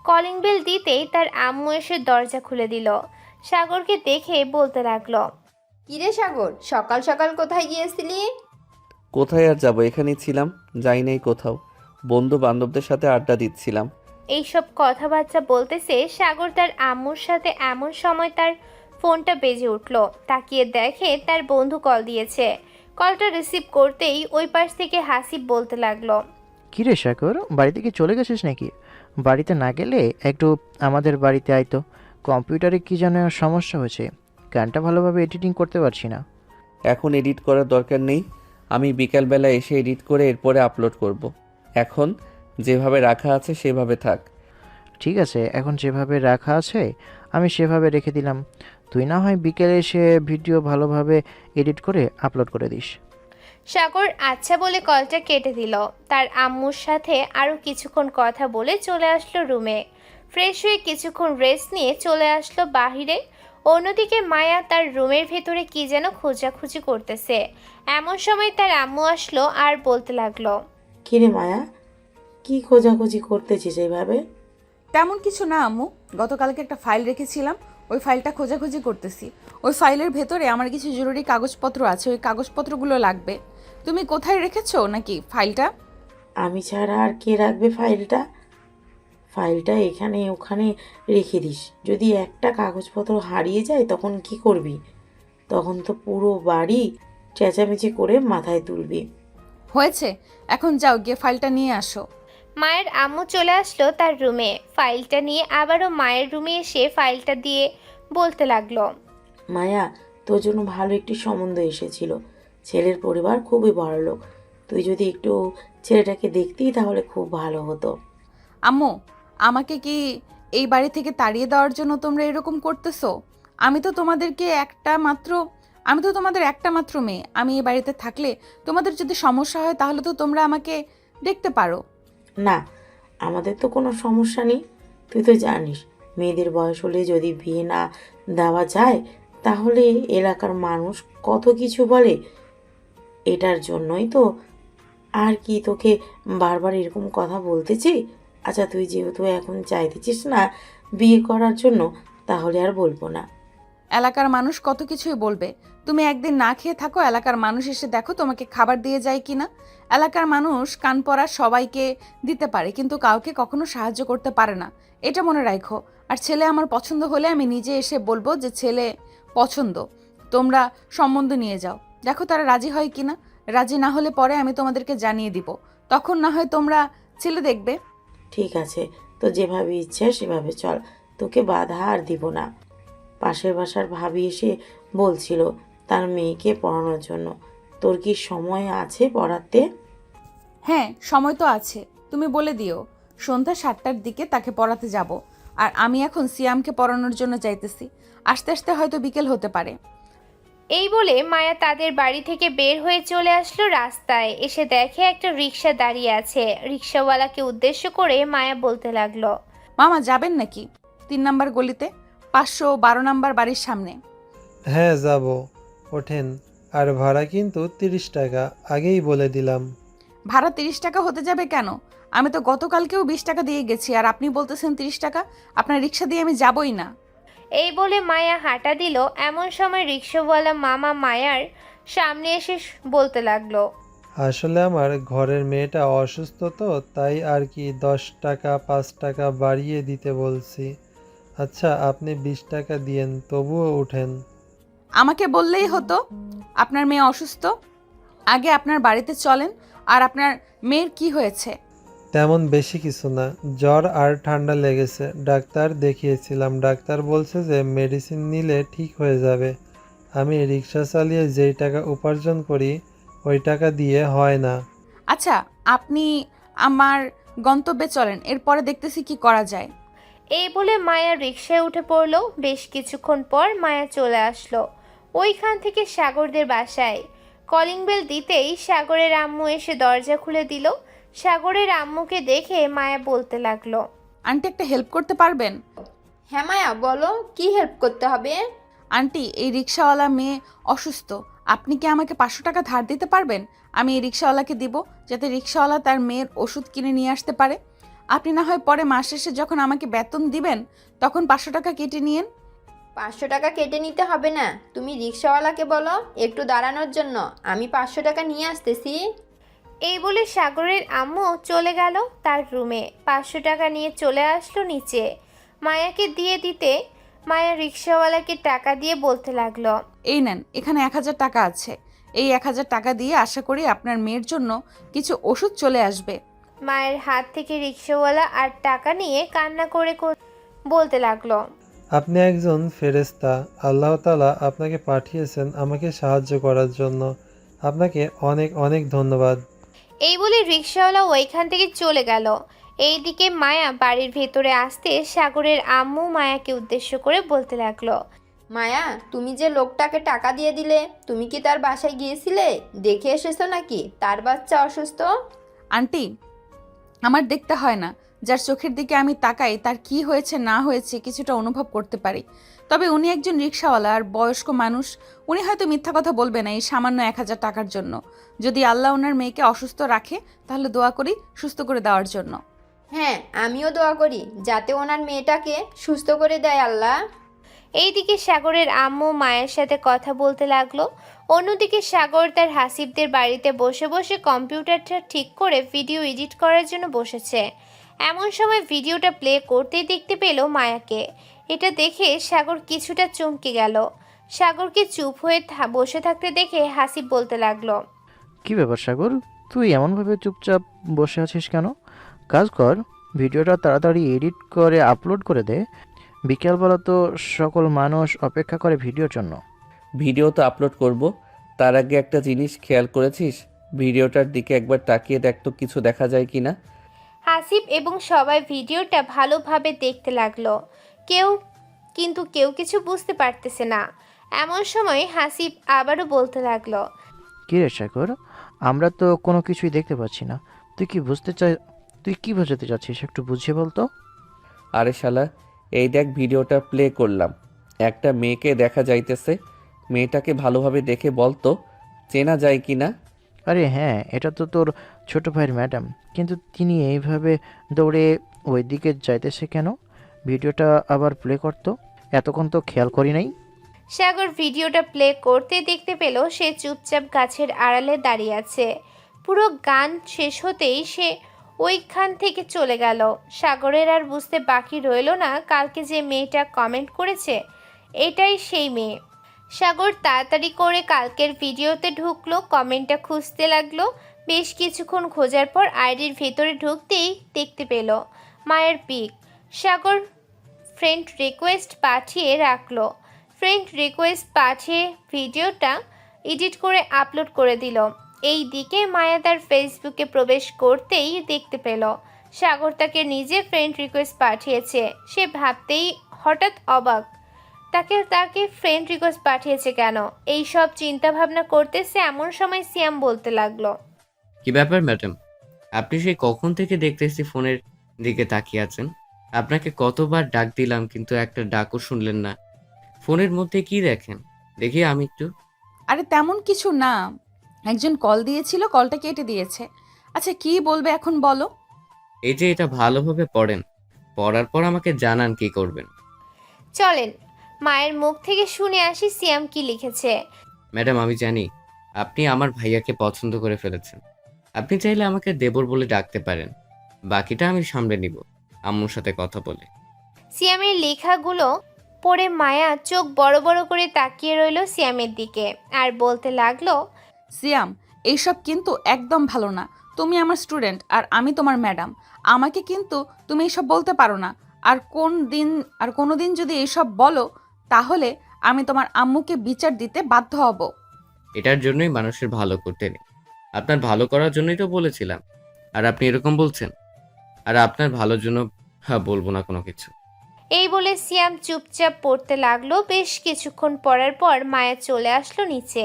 কলিং বেল দিতেই তার আম্মু এসে দরজা খুলে দিল। সাগরকে দেখে বলতে লাগলো, কিরে সাগর, সকাল সকাল কোথায় গিয়েছিলি? কোথায় আর যাব, এখানেই ছিলাম, যাই নাই কোথাও। বন্ধু বান্ধবদের সাথে আড্ডা দিচ্ছিলাম। এইসব কথাবার্তা বলতেছে সাগর তার আম্মুর সাথে, এমন সময় তার ফোনটা বেজে উঠল। তাকিয়ে দেখে তার বন্ধু কল দিয়েছে। কলটা রিসিভ করতেই ওই পাশ থেকে হাসিব বলতে লাগলো, কিরে সাগর, বাড়িতে কি চলে গেছিস নাকি? বাড়িতে না গেলে একটু আমাদের বাড়িতে আইতো। কম্পিউটারে কি যেন সমস্যা হয়েছে, গানটা ভালোভাবে এডিটিং করতে পারছি না। এখন এডিট করার দরকার নেই, আমি বিকালবেলা এসে এডিট করে এরপরে আপলোড করব। এখন যেভাবে রাখা আছে সেভাবে থাক। ঠিক আছে, এখন যেভাবে রাখা আছে আমি সেভাবে রেখে দিলাম। তুই না হয় বিকেলে এসে ভিডিও ভালোভাবে এডিট করে আপলোড করে দিস। সাগর আচ্ছা বলে কলটা কেটে দিল। তার আম্মুর সাথে আরও কিছুক্ষণ কথা বলে চলে আসলো রুমে। ফ্রেশ হয়ে কিছুক্ষণ রেস্ট নিয়ে চলে আসলো বাহিরে। অন্যদিকে মায়া তার রুমের ভেতরে কি যেন খোঁজাখুঁজি করতেছে। এমন সময় তার আম্মু আসলো আর বলতে লাগলো, কিরে মায়া, কি খোঁজাখুঁজি করতেছিস এইভাবে? তেমন কিছু না আম্মু, গতকালকে একটা ফাইল রেখেছিলাম, ওই ফাইলটা খোঁজাখুঁজি করতেছি। ওই ফাইলের ভেতরে আমার কিছু জরুরি কাগজপত্র আছে, ওই কাগজপত্রগুলো লাগবে। তুমি কোথায় রেখেছো নাকি ফাইলটা? আমি ছাড়া আর কে রাখবে ফাইলটা? ফাইলটা এখানে ওখানে রেখে দিস, যদি একটা কাগজপত্র হারিয়ে যায় তখন কি করবি? তখন তো পুরো বাড়ি চেঁচামেচি করে মাথায় তুলবি। হয়েছে, এখন যাও গিয়ে ফাইলটা নিয়ে আসো। মায়ের আম্মু চলে আসলো তার রুমে। ফাইলটা নিয়ে আবারও মায়ের রুমে এসে ফাইলটা দিয়ে বলতে লাগলো, মায়া, তোর জন্য ভালো একটি সম্বন্ধ এসেছিল। ছেলের পরিবার খুবই বড়লোক, তুই যদি একটু ছেলেটাকে দেখতি তাহলে খুব ভালো হতো। আম্মু, আমাকে কি এই বাড়ি থেকে তাড়িয়ে দেওয়ার জন্য তোমরা এরকম করতেছো? আমি তো তোমাদের একটা মাত্র মেয়ে। আমি এই বাড়িতে থাকলে তোমাদের যদি সমস্যা হয় তাহলে তো তোমরা আমাকে দেখতে পারো। না, আমাদের তো কোনো সমস্যা নেই। তুই তো জানিস মেয়েদের বয়স হলে যদি বিয়ে না দেওয়া যায় তাহলে এলাকার মানুষ কত কিছু বলে। এটার জন্যই তো আর কি তোকে বারবার এরকম কথা বলতেছি। আচ্ছা, তুই যেহেতু এখন চাইতেছিস না বিয়ে করার জন্য, তাহলে আর বলবো না। এলাকার মানুষ কত কিছুই বলবে। তুমি একদিন না খেয়ে থাকো, এলাকার মানুষ এসে দেখো তোমাকে খাবার দিয়ে যায় কিনা। এলাকার মানুষ কান পড়া সবাইকে দিতে পারে, কিন্তু কাউকে কখনো সাহায্য করতে পারে না, এটা মনে রাখো। আর ছেলে আমার পছন্দ হলে আমি নিজে এসে বলবো যে ছেলে পছন্দ, তোমরা সম্বন্ধ নিয়ে যাও, দেখো তারা রাজি হয় কিনা। রাজি না হলে পরে আমি তোমাদেরকে জানিয়ে দিব, তখন না হয় তোমরা ছেলে দেখবে। ঠিক আছে, তো যেভাবে ইচ্ছে সেভাবে চল, তোকে বাধা আর দিব না। পাশের বাসার ভাবি এসে বলছিল তার মেয়েকে পড়ানোর জন্য। তোর কি সময় আছে পড়াতে? হ্যাঁ, সময় তো আছে, তুমি বলে দিও সন্ধ্যা 7টার দিকে তাকে পড়াতে যাব। আর আমি এখন সিয়ামকে পড়ানোর জন্য যাইতেছি। আস্তে আস্তে হয়তো বিকেল হতে পারে। এই বলে মায়া তাদের বাড়ি থেকে বের হয়ে চলে আসলো রাস্তায়। এসে দেখে একটা রিক্সা দাঁড়িয়ে আছে। রিক্সাওয়ালাকে উদ্দেশ্য করে মায়া বলতে লাগলো, মামা যাবেন নাকি? 3 নাম্বার গলিতে 512 নাম্বার বাড়ির সামনে। হ্যাঁ যাব, ওঠেন। আর ভাড়া কিন্তু 30 টাকা, আগেই বলে দিলাম। ভাড়া 30 টাকা হতে যাবে কেন? আমি তো গতকালকেও 20 টাকা দিয়ে গেছি, আর আপনি বলতেছেন 30 টাকা? আপনার রিক্সা দিয়ে আমি যাবই না। এই বলে মায়া হাঁটা দিল। এমন সময় রিক্সাওয়ালা মামা মায়ার সামনে এসে বলতে লাগলো, আসলে আমার ঘরের মেয়েটা অসুস্থ, তো তাই আর কি 10 টাকা 5 টাকা বাড়িয়ে দিতে বলছি। আচ্ছা আপনি 20 টাকা দিয়েন, তবুও উঠেন। আমাকে বললেই হতো আপনার মেয়ে অসুস্থ। আগে আপনার বাড়িতে চলেন। আর আপনার মেয়ের কি হয়েছে? তেমন বেশি কিছু না, জ্বর আর ঠান্ডা লেগেছে। ডাক্তার দেখিয়েছিলাম, ডাক্তার বলছে যে মেডিসিন নিলে ঠিক হয়ে যাবে। আমি রিক্সা চালিয়ে যেই টাকা উপার্জন করি ওই টাকা দিয়ে হয় না। আচ্ছা আপনি আমার গন্তব্যে চলেন, এরপরে দেখতেছি কি করা যায়। এই বলে মায়া রিক্সায় উঠে পড়লো। বেশ কিছুক্ষণ পর মায়া চলে আসলো ওইখান থেকে সাগরদের বাসায়। কলিং বেল দিতেই সাগরের আম্মু এসে দরজা খুলে দিল। সাগরের আম্মুকে দেখে মায়া বলতে লাগলো, আন্টি একটা হেল্প করতে পারবেন? হ্যাঁ মায়া বলো, কি হেল্প করতে হবে? আন্টি এই রিক্সাওয়ালা মেয়ে অসুস্থ, আপনি কি আমাকে 500 টাকা ধার দিতে পারবেন? আমি এই রিক্সাওয়ালাকে দিব, যাতে রিক্সাওয়ালা তার মেয়ের ওষুধ কিনে নিয়ে আসতে পারে। আপনি না হয় পরে মাস শেষে যখন আমাকে বেতন দিবেন তখন 500 টাকা কেটে নিয়েন। 500 টাকা কেটে নিতে হবে না, তুমি রিক্সাওয়ালাকে বলো একটু দাঁড়ানোর জন্য, আমি 500 টাকা নিয়ে আসতেছি। এই বলে সাগরের আম্মু চলে গেল তার রুমে। 500 টাকা নিয়ে চলে আসলো নিচে। মায়াকে দিয়ে দিতে মায়া রিক্সাওয়ালাকে টাকা দিয়ে বলতে লাগলো, এই নেন, এখানে 1000 টাকা আছে। এই 1000 টাকা দিয়ে আশা করি আপনার মেয়ের জন্য কিছু ওষুধ চলে আসবে। মায়ের হাত থেকে রিক্সাওয়ালা আর টাকা নিয়ে কান্না করে বলতে লাগলো, আপনি একজন ফেরেশতা, আল্লাহ তাআলা আপনাকে পাঠিয়েছেন আমাকে সাহায্য করার জন্য। আপনাকে অনেক অনেক ধন্যবাদ। এই বলে রিক্সাওয়ালা ওইখান থেকে চলে গেল। এইদিকে মায়া বাড়ির ভেতরে আসতে সাগরের আম্মু মায়াকে উদ্দেশ্য করে বলতে লাগলো, মায়া, তুমি যে লোকটাকে টাকা দিয়ে দিলে, তুমি কি তার বাসায় গিয়েছিলে? দেখে এসেছো নাকি তার বাচ্চা অসুস্থ? আন্টি আমার দেখতে হয় না, যার চোখের দিকে আমি তাকাই তার কি হয়েছে না হয়েছে কিছুটা অনুভব করতে পারি। তবে উনি একজন রিক্সাওয়ালা আর বয়স্ক মানুষ, উনি হয়তো মিথ্যা কথা বলবে না এই সামান্য 1000 টাকার জন্য। যদি আল্লাহ ওনার মেয়েকে অসুস্থ রাখে তাহলে দোয়া করি সুস্থ করে দেওয়ার জন্য। হ্যাঁ, আমিও দোয়া করি যাতে ওনার মেয়েটাকে সুস্থ করে দেয় আল্লাহ। এইদিকে সাগরের আম্মু মায়ের সাথে কথা বলতে লাগলো। অন্যদিকে সাগর তার হাসিবদের বাড়িতে বসে বসে কম্পিউটারটা ঠিক করে ভিডিও এডিট করার জন্য বসেছে। এমন সময় ভিডিওটা প্লে করতেই দেখতে পেল মায়াকে। এটা দেখে সাগর কিছুটা চমকে গেল। সাগরকে চুপ হয়ে বসে থাকতে দেখে হাসিব বলতে লাগলো, কি ব্যাপার সাগর, তুই এমনভাবে চুপচাপ বসে আছিস কেন? কাজ কর, ভিডিওটা তাড়াতাড়ি এডিট করে আপলোড করে দে। বিকেলবেলা তো সকল মানুষ অপেক্ষা করে ভিডিওর জন্য। ভিডিও তো আপলোড করব, তার আগে একটা জিনিস খেয়াল করেছিস? ভিডিওটার দিকে একবার তাকিয়ে দেখ তো কিছু দেখা যায় কি না। হাসিব এবং সবাই ভিডিওটা ভালোভাবে দেখতে লাগলো। কেউ কিছু বুঝতে পারতেছে না। এমন সময় হাসিব আবারও বলতে লাগলো, কী রে সাগর, আমরা তো কোনো কিছুই দেখতে পাচ্ছি না। তুই কি বোঝাতে চাচ্ছিস, একটু বুঝিয়ে বলতো। আরে শালা, এই দেখ ভিডিওটা প্লে করলাম, একটা মেয়েকে দেখা যাইতেছে। মেয়েটাকে ভালোভাবে দেখে বলতো চেনা যায় কি না। আরে হ্যাঁ, এটা তো তোর ছোট ভাইয়ের ম্যাডাম, কিন্তু তিনি এইভাবে দৌড়ে ওই দিকে যাইতেছে কেন? ভিডিওটা আবার প্লে করতো, এতক্ষণ তো খেয়াল করি নাই। সাগর ভিডিওটা প্লে করতে দেখতে পেল সে চুপচাপ গাছের আড়ালে দাঁড়িয়ে আছে। পুরো গান শেষ হতেই সে ওইখান থেকে চলে গেল। সাগরের আর বুঝতে বাকি রইল না কালকে যে মেয়েটা কমেন্ট করেছে এটাই সেই মেয়ে। সাগর তাড়াতাড়ি করে কালকের ভিডিওতে ঢুকলো, কমেন্টটা খুঁজতে লাগলো। বেশ কিছুক্ষণ খোঁজার পর আইডির ভেতরে ঢুকতেই দেখতে পেল মায়ের পিক। সাগর ফ্রেন্ড রিকোয়েস্ট পাঠিয়ে রাখলো। ফ্রেন্ড রিকোয়েস্ট পাঠিয়ে ভিডিওটা এডিট করে আপলোড করে দিল। এই দিকে মায়া তার ফেসবুকে প্রবেশ করতেই দেখতে পেল সাগর তাকে নিজে ফ্রেন্ড রিকোয়েস্ট পাঠিয়েছে। সে ভাবতেই হঠাৎ অবাক, তাকে ফ্রেন্ড রিকোয়েস্ট পাঠিয়েছে কেন। এই সব চিন্তা ভাবনা করতেছে এমন সময় সিয়াম বলতে লাগলো, কি ব্যাপার ম্যাডাম, আপনি সেই কখন থেকে দেখতেছি ফোনের দিকে তাকিয়ে আছেন। আপনাকে কতবার ডাক দিলাম কিন্তু একটা ডাকও শুনলেন না। ফোনের মধ্যে কি দেখেন দেখি আমি একটু। আরে তেমন কিছু না, একজন কল দিয়েছিল, কলটা কেটে দিয়েছে। আচ্ছা কি বলবে এখন বলো। এই যে এটা ভালোভাবে পড়েন, পড়ার পর আমাকে জানান কি করবেন। চলেন মায়ের মুখ থেকে শুনে আসি সিয়াম কি লিখেছে। ম্যাডাম আমি জানি আপনি আমার ভাইয়াকে পছন্দ করে ফেলেছেন। আপনি চাইলে আমাকে দেবর বলে ডাকতে পারেন, বাকিটা আমি সামলে নিব আম্মুর সাথে কথা বলে। সিয়ামের লেখাগুলো পড়ে মায়া চোখ বড় বড় করে তাকিয়ে রইল সিয়ামের দিকে আর বলতে লাগলো, সিয়াম, এইসব কিন্তু একদম ভালো না। তুমি আমার স্টুডেন্ট আর আমি তোমার ম্যাডাম। আমাকে কিন্তু তুমি এইসব বলতে পারো না। আর কোনো দিন যদি এইসব বলো তাহলে আমি তোমার আম্মুকে বিচার দিতে বাধ্য হব। এটার জন্যই মানুষের ভালো করতে নেই, আপনার ভালো করার জন্যই তো বলেছিলাম। আর আপনি এরকম বলছেন। আর আপনার ভালোর জন্য বলবো না কোনো কিছু। এই বলে সিয়াম চুপচাপ পড়তে লাগলো। বেশ কিছুক্ষণ পড়ার পর মায়া চলে আসলো নিচে।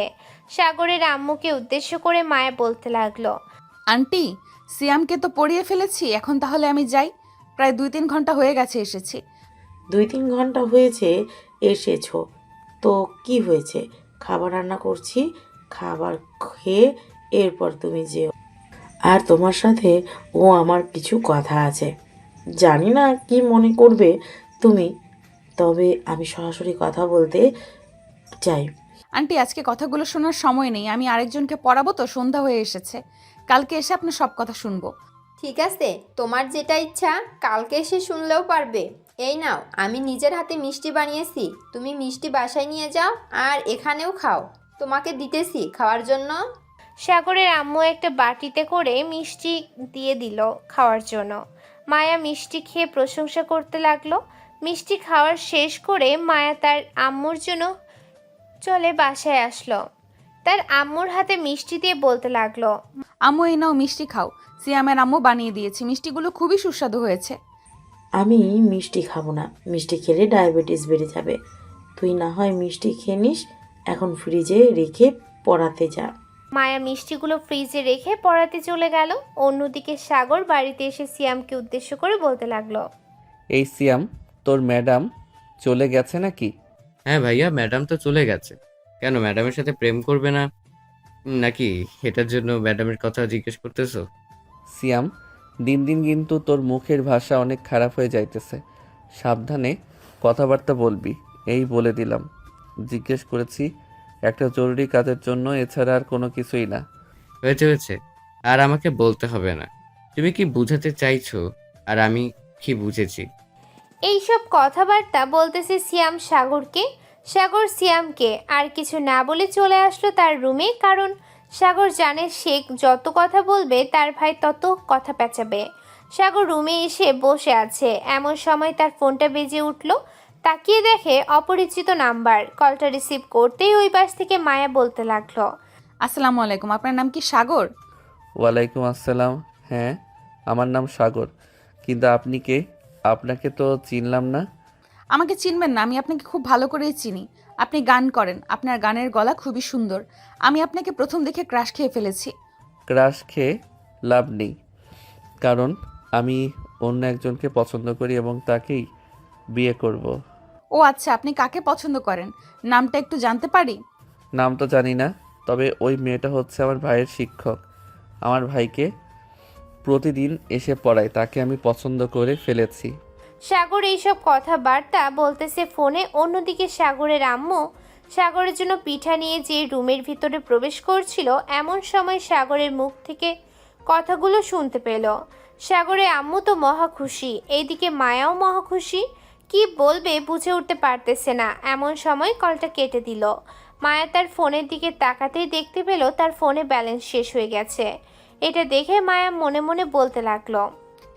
সাগরের আম্মুকে উদ্দেশ্য করে মায়া বলতে লাগলো, আন্টি, সিয়ামকে তো পড়িয়ে ফেলেছি, এখন তাহলে আমি যাই। প্রায় 2-3 ঘন্টা হয়ে গেছে এসেছি। 2-3 ঘন্টা হয়েছে এসেছো তো কি হয়েছে? খাবার রান্না করছি, খাবার খেয়ে এরপর তুমি যেও। আর তোমার সাথে আমার কিছু কথা আছে, জানি না কি মনে করবে তুমি, তবে আমি সরাসরি কথা বলতে চাই। আন্টি, আজকে কথাগুলো শোনার সময় নেই, আমি আরেকজনকে পড়াবো তো, সন্ধ্যা হয়ে এসেছে। কালকে এসে আপনার সব কথা শুনবো। ঠিক আছে, তোমার যেটা ইচ্ছা কালকে এসে শুনলেও পারবে। এই নাও, আমি নিজের হাতে মিষ্টি বানিয়েছি, তুমি মিষ্টি বাসায় নিয়ে যাও আর এখানেও খাও, তোমাকে দিতেছি খাওয়ার জন্য। সাগরের আম্মু একটা বাটিতে করে মিষ্টি দিয়ে দিল খাওয়ার জন্য। মায়া মিষ্টি খেয়ে প্রশংসা করতে লাগলো। মিষ্টি খাওয়ার শেষ করে মায়া তার আম্মুর জন্য চলে বাসায় আসলো। তার আম্মুর হাতে মিষ্টি দিয়ে বলতে লাগলো, আম্মু এই নাও মিষ্টি খাও, সিয়ামের আম্মু বানিয়ে দিয়েছি, মিষ্টিগুলো খুবই সুস্বাদু হয়েছে। আমি মিষ্টি খাবো না, মিষ্টি খেলে ডায়াবেটিস বেড়ে যাবে। তুই না হয় মিষ্টি খেয়ে নিস, এখন ফ্রিজে রেখে পড়াতে যা। মায়া মিষ্টিগুলো ফ্রিজে রেখে পড়াতে চলে গেল। অন্যদিকে সাগর বাড়িতে এসে সিয়ামকে উদ্দেশ্য করে বলতে লাগলো, এই সিয়াম, তোর ম্যাডাম চলে গেছে নাকি? হ্যাঁ ভাইয়া, ম্যাডাম তো চলে গেছে। কেন, ম্যাডামের সাথে প্রেম করবে না নাকি? এটার জন্য ম্যাডামের কথা জিজ্ঞেস করতেছো? সিয়াম, দিন দিন কিন্তু তোর মুখের ভাষা অনেক খারাপ হয়ে যাইতেছে, সাবধানে কথাবার্তা বলবি, এই বলে দিলাম। জিজ্ঞেস করেছি একটা জরুরি কাজের জন্য, এছাড়া আর কোনো কিছুই না। হয়েছে, আর আমাকে বলতে হবে না। তুমি কি বুঝাতে চাইছো আর আমি কি বুঝেছি? এইসব কথাবার্তা বলতেছে সিয়াম সাগরকে। সাগর সিয়ামকে আর কিছু না বলে চলে আসলো তার রুমে, কারণ সাগর জানে সে যত কথা বলবে তার ভাই তত কথা পেঁচাবে। সাগর রুমে এসে বসে আছে, এমন সময় তার ফোনটা বেজে উঠল। তাকিয়ে দেখে অপরিচিত নাম্বার। কলটা রিসিভ করতেই ওই পাশ থেকে মায়া বলতে লাগলো, আসসালামু আলাইকুম, আপনার নাম কি সাগর? ওয়ালাইকুম আসসালাম। হ্যাঁ, আমার নাম সাগর, কিন্তু আপনি কে? আপনাকে তো চিনলাম না। আমাকে চিনবেন না? আমি আপনাকে খুব ভালো করেই চিনি। আপনি গান করেন, আপনার গানের গলা খুবই সুন্দর। আমি আপনাকে প্রথম দেখে ক্রাশ খেয়ে ফেলেছি। ক্রাশ খেয়ে লাভ নেই, কারণ আমি অন্য একজনকে পছন্দ করি এবং তাকেই বিয়ে করব। ও আচ্ছা, আপনি কাকে পছন্দ করেন? নামটা একটু জানতে পারি? নাম তো জানি না, তবে ওই মেয়েটা হচ্ছে আমার ভাইয়ের শিক্ষক। আমার ভাইকে প্রতিদিন এসে পড়ায়, তাকে আমি পছন্দ করে ফেলেছি। সাগর এইসব কথাবার্তা বলতেছে ফোনে। অন্যদিকে সাগরের আম্মু সাগরের জন্য পিঠা নিয়ে যে রুমের ভিতরে প্রবেশ করছিল, এমন সময় সাগরের মুখ থেকে কথাগুলো শুনতে পেল। সাগরের আম্মু তো মহা খুশি, এইদিকে মায়াও মহা খুশি। কি বলবে বুঝে উঠতে পারতেছে না। এমন সময় কলটা কেটে দিল। মায়া তার ফোনের দিকে তাকাতেই দেখতে পেল তার ফোনে ব্যালেন্স শেষ হয়ে গেছে। এটা দেখে মায়া মনে মনে বলতে লাগলো,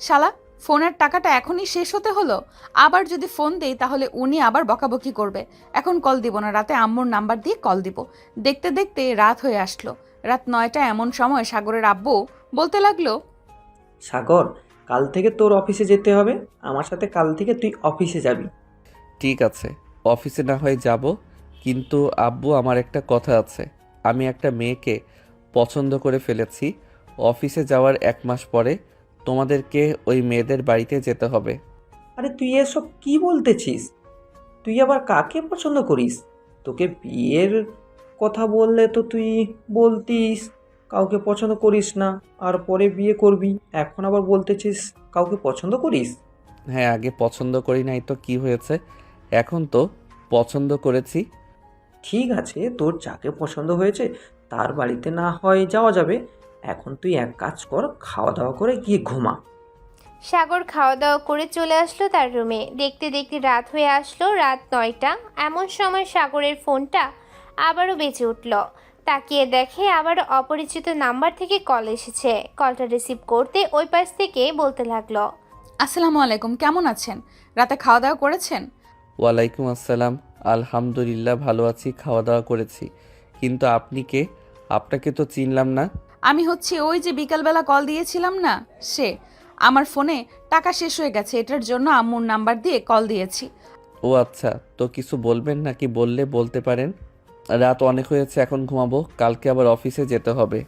শালা, ফোনের টাকাটা এখনই শেষ হতে হলো। আবার যদি ফোন দেই তাহলে উনি আবার বকাবকি করবে। এখন কল দিব না, রাতে আম্মুর নাম্বার দিয়ে কল দিব। দেখতে দেখতে রাত হয়ে আসলো। রাত 9টা এমন সময় সাগরের আব্বু বলতে লাগলো, সাগর, কাল থেকে তোর অফিসে যেতে হবে। আমার সাথে কাল থেকে তুই অফিসে যাবি। ঠিক আছে, অফিসে না হয় যাব, কিন্তু আব্বু আমার একটা কথা আছে। আমি একটা মেয়েকে পছন্দ করে ফেলেছি। অফিসে যাওয়ার 1 মাস পরে তোমাদেরকে ওই মেয়েদের বাড়িতে যেতে হবে। আরে তুই এসব কি বলতেছিস? তুই আবার কাকে পছন্দ করিস? তোকে বিয়ের কথা বললে তো তুই বলতিস কাউকে পছন্দ করিস না, আর পরে বিয়ে করবি। এখন আবার বলতেছিস কাউকে পছন্দ করিস? হ্যাঁ, আগে পছন্দ করি নাই তো কি হয়েছে, এখন তো পছন্দ করেছি। ঠিক আছে, তোর যাকে পছন্দ হয়েছে তার বাড়িতে না হয় যাওয়া যাবে। এখন তুই এক কাজ কর, খাওয়া দাওয়া করে গিয়ে ঘুমা। সাগর খাওয়া দাওয়া করে চলে আসলো তার রুমে। দেখতে দেখতে রাত হয়ে আসলো, রাত 9টা। এমন সময় সাগরের ফোনটা আবারও বেজে উঠল। তাকিয়ে দেখে আবার অপরিচিত নাম্বার থেকে কল এসেছে। কলটা রিসিভ করতে ওই পাশ থেকে বলতে লাগলো, আসসালামু আলাইকুম, কেমন আছেন? রাতে খাওয়া দাওয়া করেছেন? ওয়ালাইকুম আসসালাম, আলহামদুলিল্লাহ ভালো আছি, খাওয়া দাওয়া করেছি। কিন্তু আপনি কে? আপনাকে তো চিনলাম না। আমি হচ্ছে ওই যে বিকালবেলা কল দিয়েছিলাম না, সে। আমার ফোনে টাকা শেষ হয়ে গেছে, এটার জন্য আম্মুর নাম্বার দিয়ে কল দিয়েছি। ও আচ্ছা, তো কিছু বলবেন নাকি? বললে বলতে পারেন। রাত অনেক হয়েছে, এখন ঘুমাবো, কালকে আবার অফিসে যেতে হবে।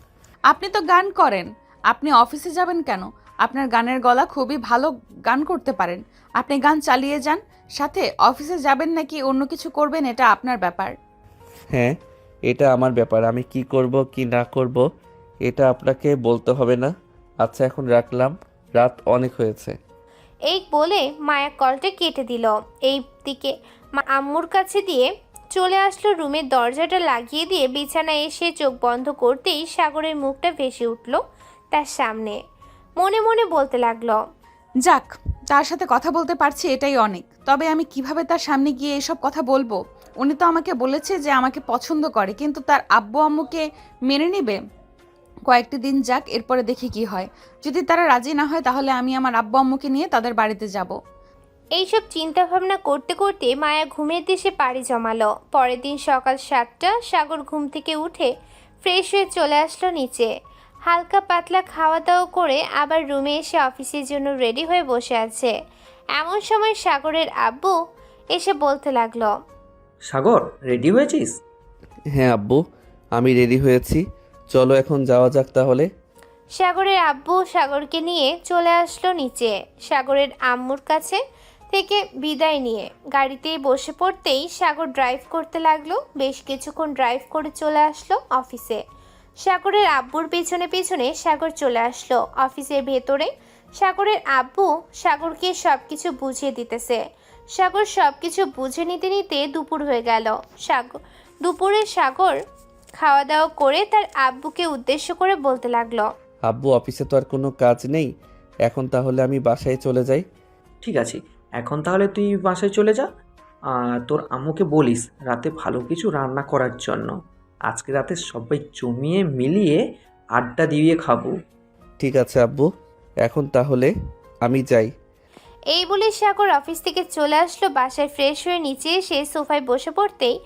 আপনি তো গান করেন, আপনি অফিসে যাবেন কেন? আপনার গানের গলা খুবই ভালো, গান করতে পারেন। আপনি গান চালিয়ে যান, সাথে অফিসে যাবেন নাকি অন্য কিছু করবেন এটা আপনার ব্যাপার। হ্যাঁ, এটা আমার ব্যাপার, আমি কি করব কি না করব এটা আপনাকে বলতে হবে না। আচ্ছা, এখন রাখলাম, রাত অনেক হয়েছে। এই বলে মায়া কলটা কেটে দিল। এই দিকে আম্মুর কাছে দিয়ে চলে আসলো, রুমের দরজাটা লাগিয়ে দিয়ে বিছানায় এসে চোখ বন্ধ করতেই সাগরের মুখটা ভেসে উঠল তার সামনে। মনে মনে বলতে লাগলো, যাক, তার সাথে কথা বলতে পারছি এটাই অনেক। তবে আমি কিভাবে তার সামনে গিয়ে এসব কথা বলবো? উনি তো আমাকে বলেছে যে আমাকে পছন্দ করে, কিন্তু তার আব্বু আম্মুকে মেনে নেবে? কয়েকটি দিন যাক, এরপরে দেখি কি হয়। যদি তারা রাজি না হয় তাহলে আমি আমার আব্বু আম্মুকে নিয়ে তাদের বাড়িতে যাব। এইসব চিন্তা ভাবনা করতে করতে মায়া ঘুমের দেশে পাড়ি জমালো। পরের দিন সকাল 7টা সাগর ঘুম থেকে উঠে ফ্রেশ হয়ে চলে আসলো নিচে। হালকা পাতলা খাওয়া দাওয়া করে আবার রুমে এসে অফিসের জন্য রেডি হয়ে বসে আছে। এমন সময় সাগরের আব্বু এসে বলতে লাগলো, সাগর, রেডি হয়েছিস? হ্যাঁ আব্বু, আমি রেডি হয়েছি, চলো এখন যাওয়া যাক তাহলে। সাগরের আব্বু সাগরকে নিয়ে চলে আসলো নিচে। সাগরের আম্মুর কাছে থেকে বিদায় নিয়ে গাড়িতেই বসে পড়তেই সাগর ড্রাইভ করতে লাগলো। বেশ কিছুক্ষণ ড্রাইভ করে চলে আসলো অফিসে। সাগরের আব্বুর পেছনে পেছনে সাগর চলে আসলো অফিসের ভেতরে। সাগরের আব্বু সাগরকে সব কিছু বুঝিয়ে দিতেছে। সাগর সব কিছু বুঝে নিতে নিতে দুপুর হয়ে গেল। দুপুরে সাগর খাওয়া দাওয়া করে তার আব্বুকে উদ্দেশ্য করে বলতে লাগলো, আব্বু, অফিসে তো আর কোনো কাজ নেই, এখন তাহলে আমি বাসায় চলে যাই। ঠিক আছে, এখন তাহলে তুই বাসায় চলে যা। আর তোর আম্মুকে বলিস রাতে ভালো কিছু রান্না করার জন্য। আজকে রাতে সবাই জমিয়ে মিলিয়ে আড্ডা দিয়ে খাবো। ঠিক আছে আব্বু, এখন তাহলে আমি যাই। এই বলে সাগর অফিস থেকে চলে আসলো বাসায়। ফ্রেশ হয়ে নিচে এসে সোফায় বসে পড়তেই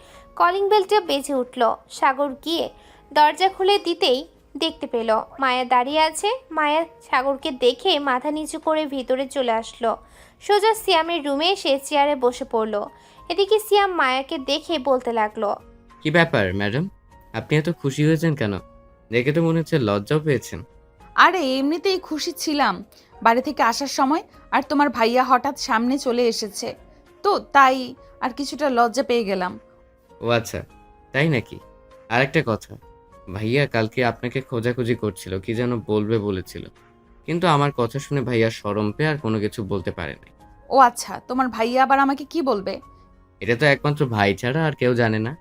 কলিং বেলটা বেজে উঠল। সাগর গিয়ে দরজা খুলে দিতেই দেখতে পেল মায়া দাঁড়িয়ে আছে। মায়া সাগরকে দেখে মাথা নিচু করে ভিতরে চলে আসলো। সোজা সিয়ামের রুমে এসে চেয়ারে বসে পড়ল। এদিকে সিয়াম মায়াকে দেখে বলতে লাগলো, কি ব্যাপার ম্যাডাম, আপনি এত খুশি হয়েছেন কেন? দেখে তো মনে হচ্ছে লজ্জাও পেয়েছেন। আরে এমনিতেই খুশি ছিলাম বাড়ি থেকে আসার সময়, আর তোমার ভাইয়া হঠাৎ সামনে চলে এসেছে তো তাই আর কিছুটা লজ্জা পেয়ে গেলাম। ও আচ্ছা, তাই নাকি? আরেকটা কথা, ভাইয়া কালকে আপনাকে খোঁজাখুঁজি করছিল, কি যেন বলবে বলেছিল, কিন্তু আমার কথা শুনে ভাইয়া শরম পেয়ে আর কোনো কিছু বলতে পারে নাই। ও আচ্ছা, তোমার ভাইয়া আবার আমাকে কি বলবে? এটা তো একমাত্র ভাই ছাড়া আর কেউ জানে না।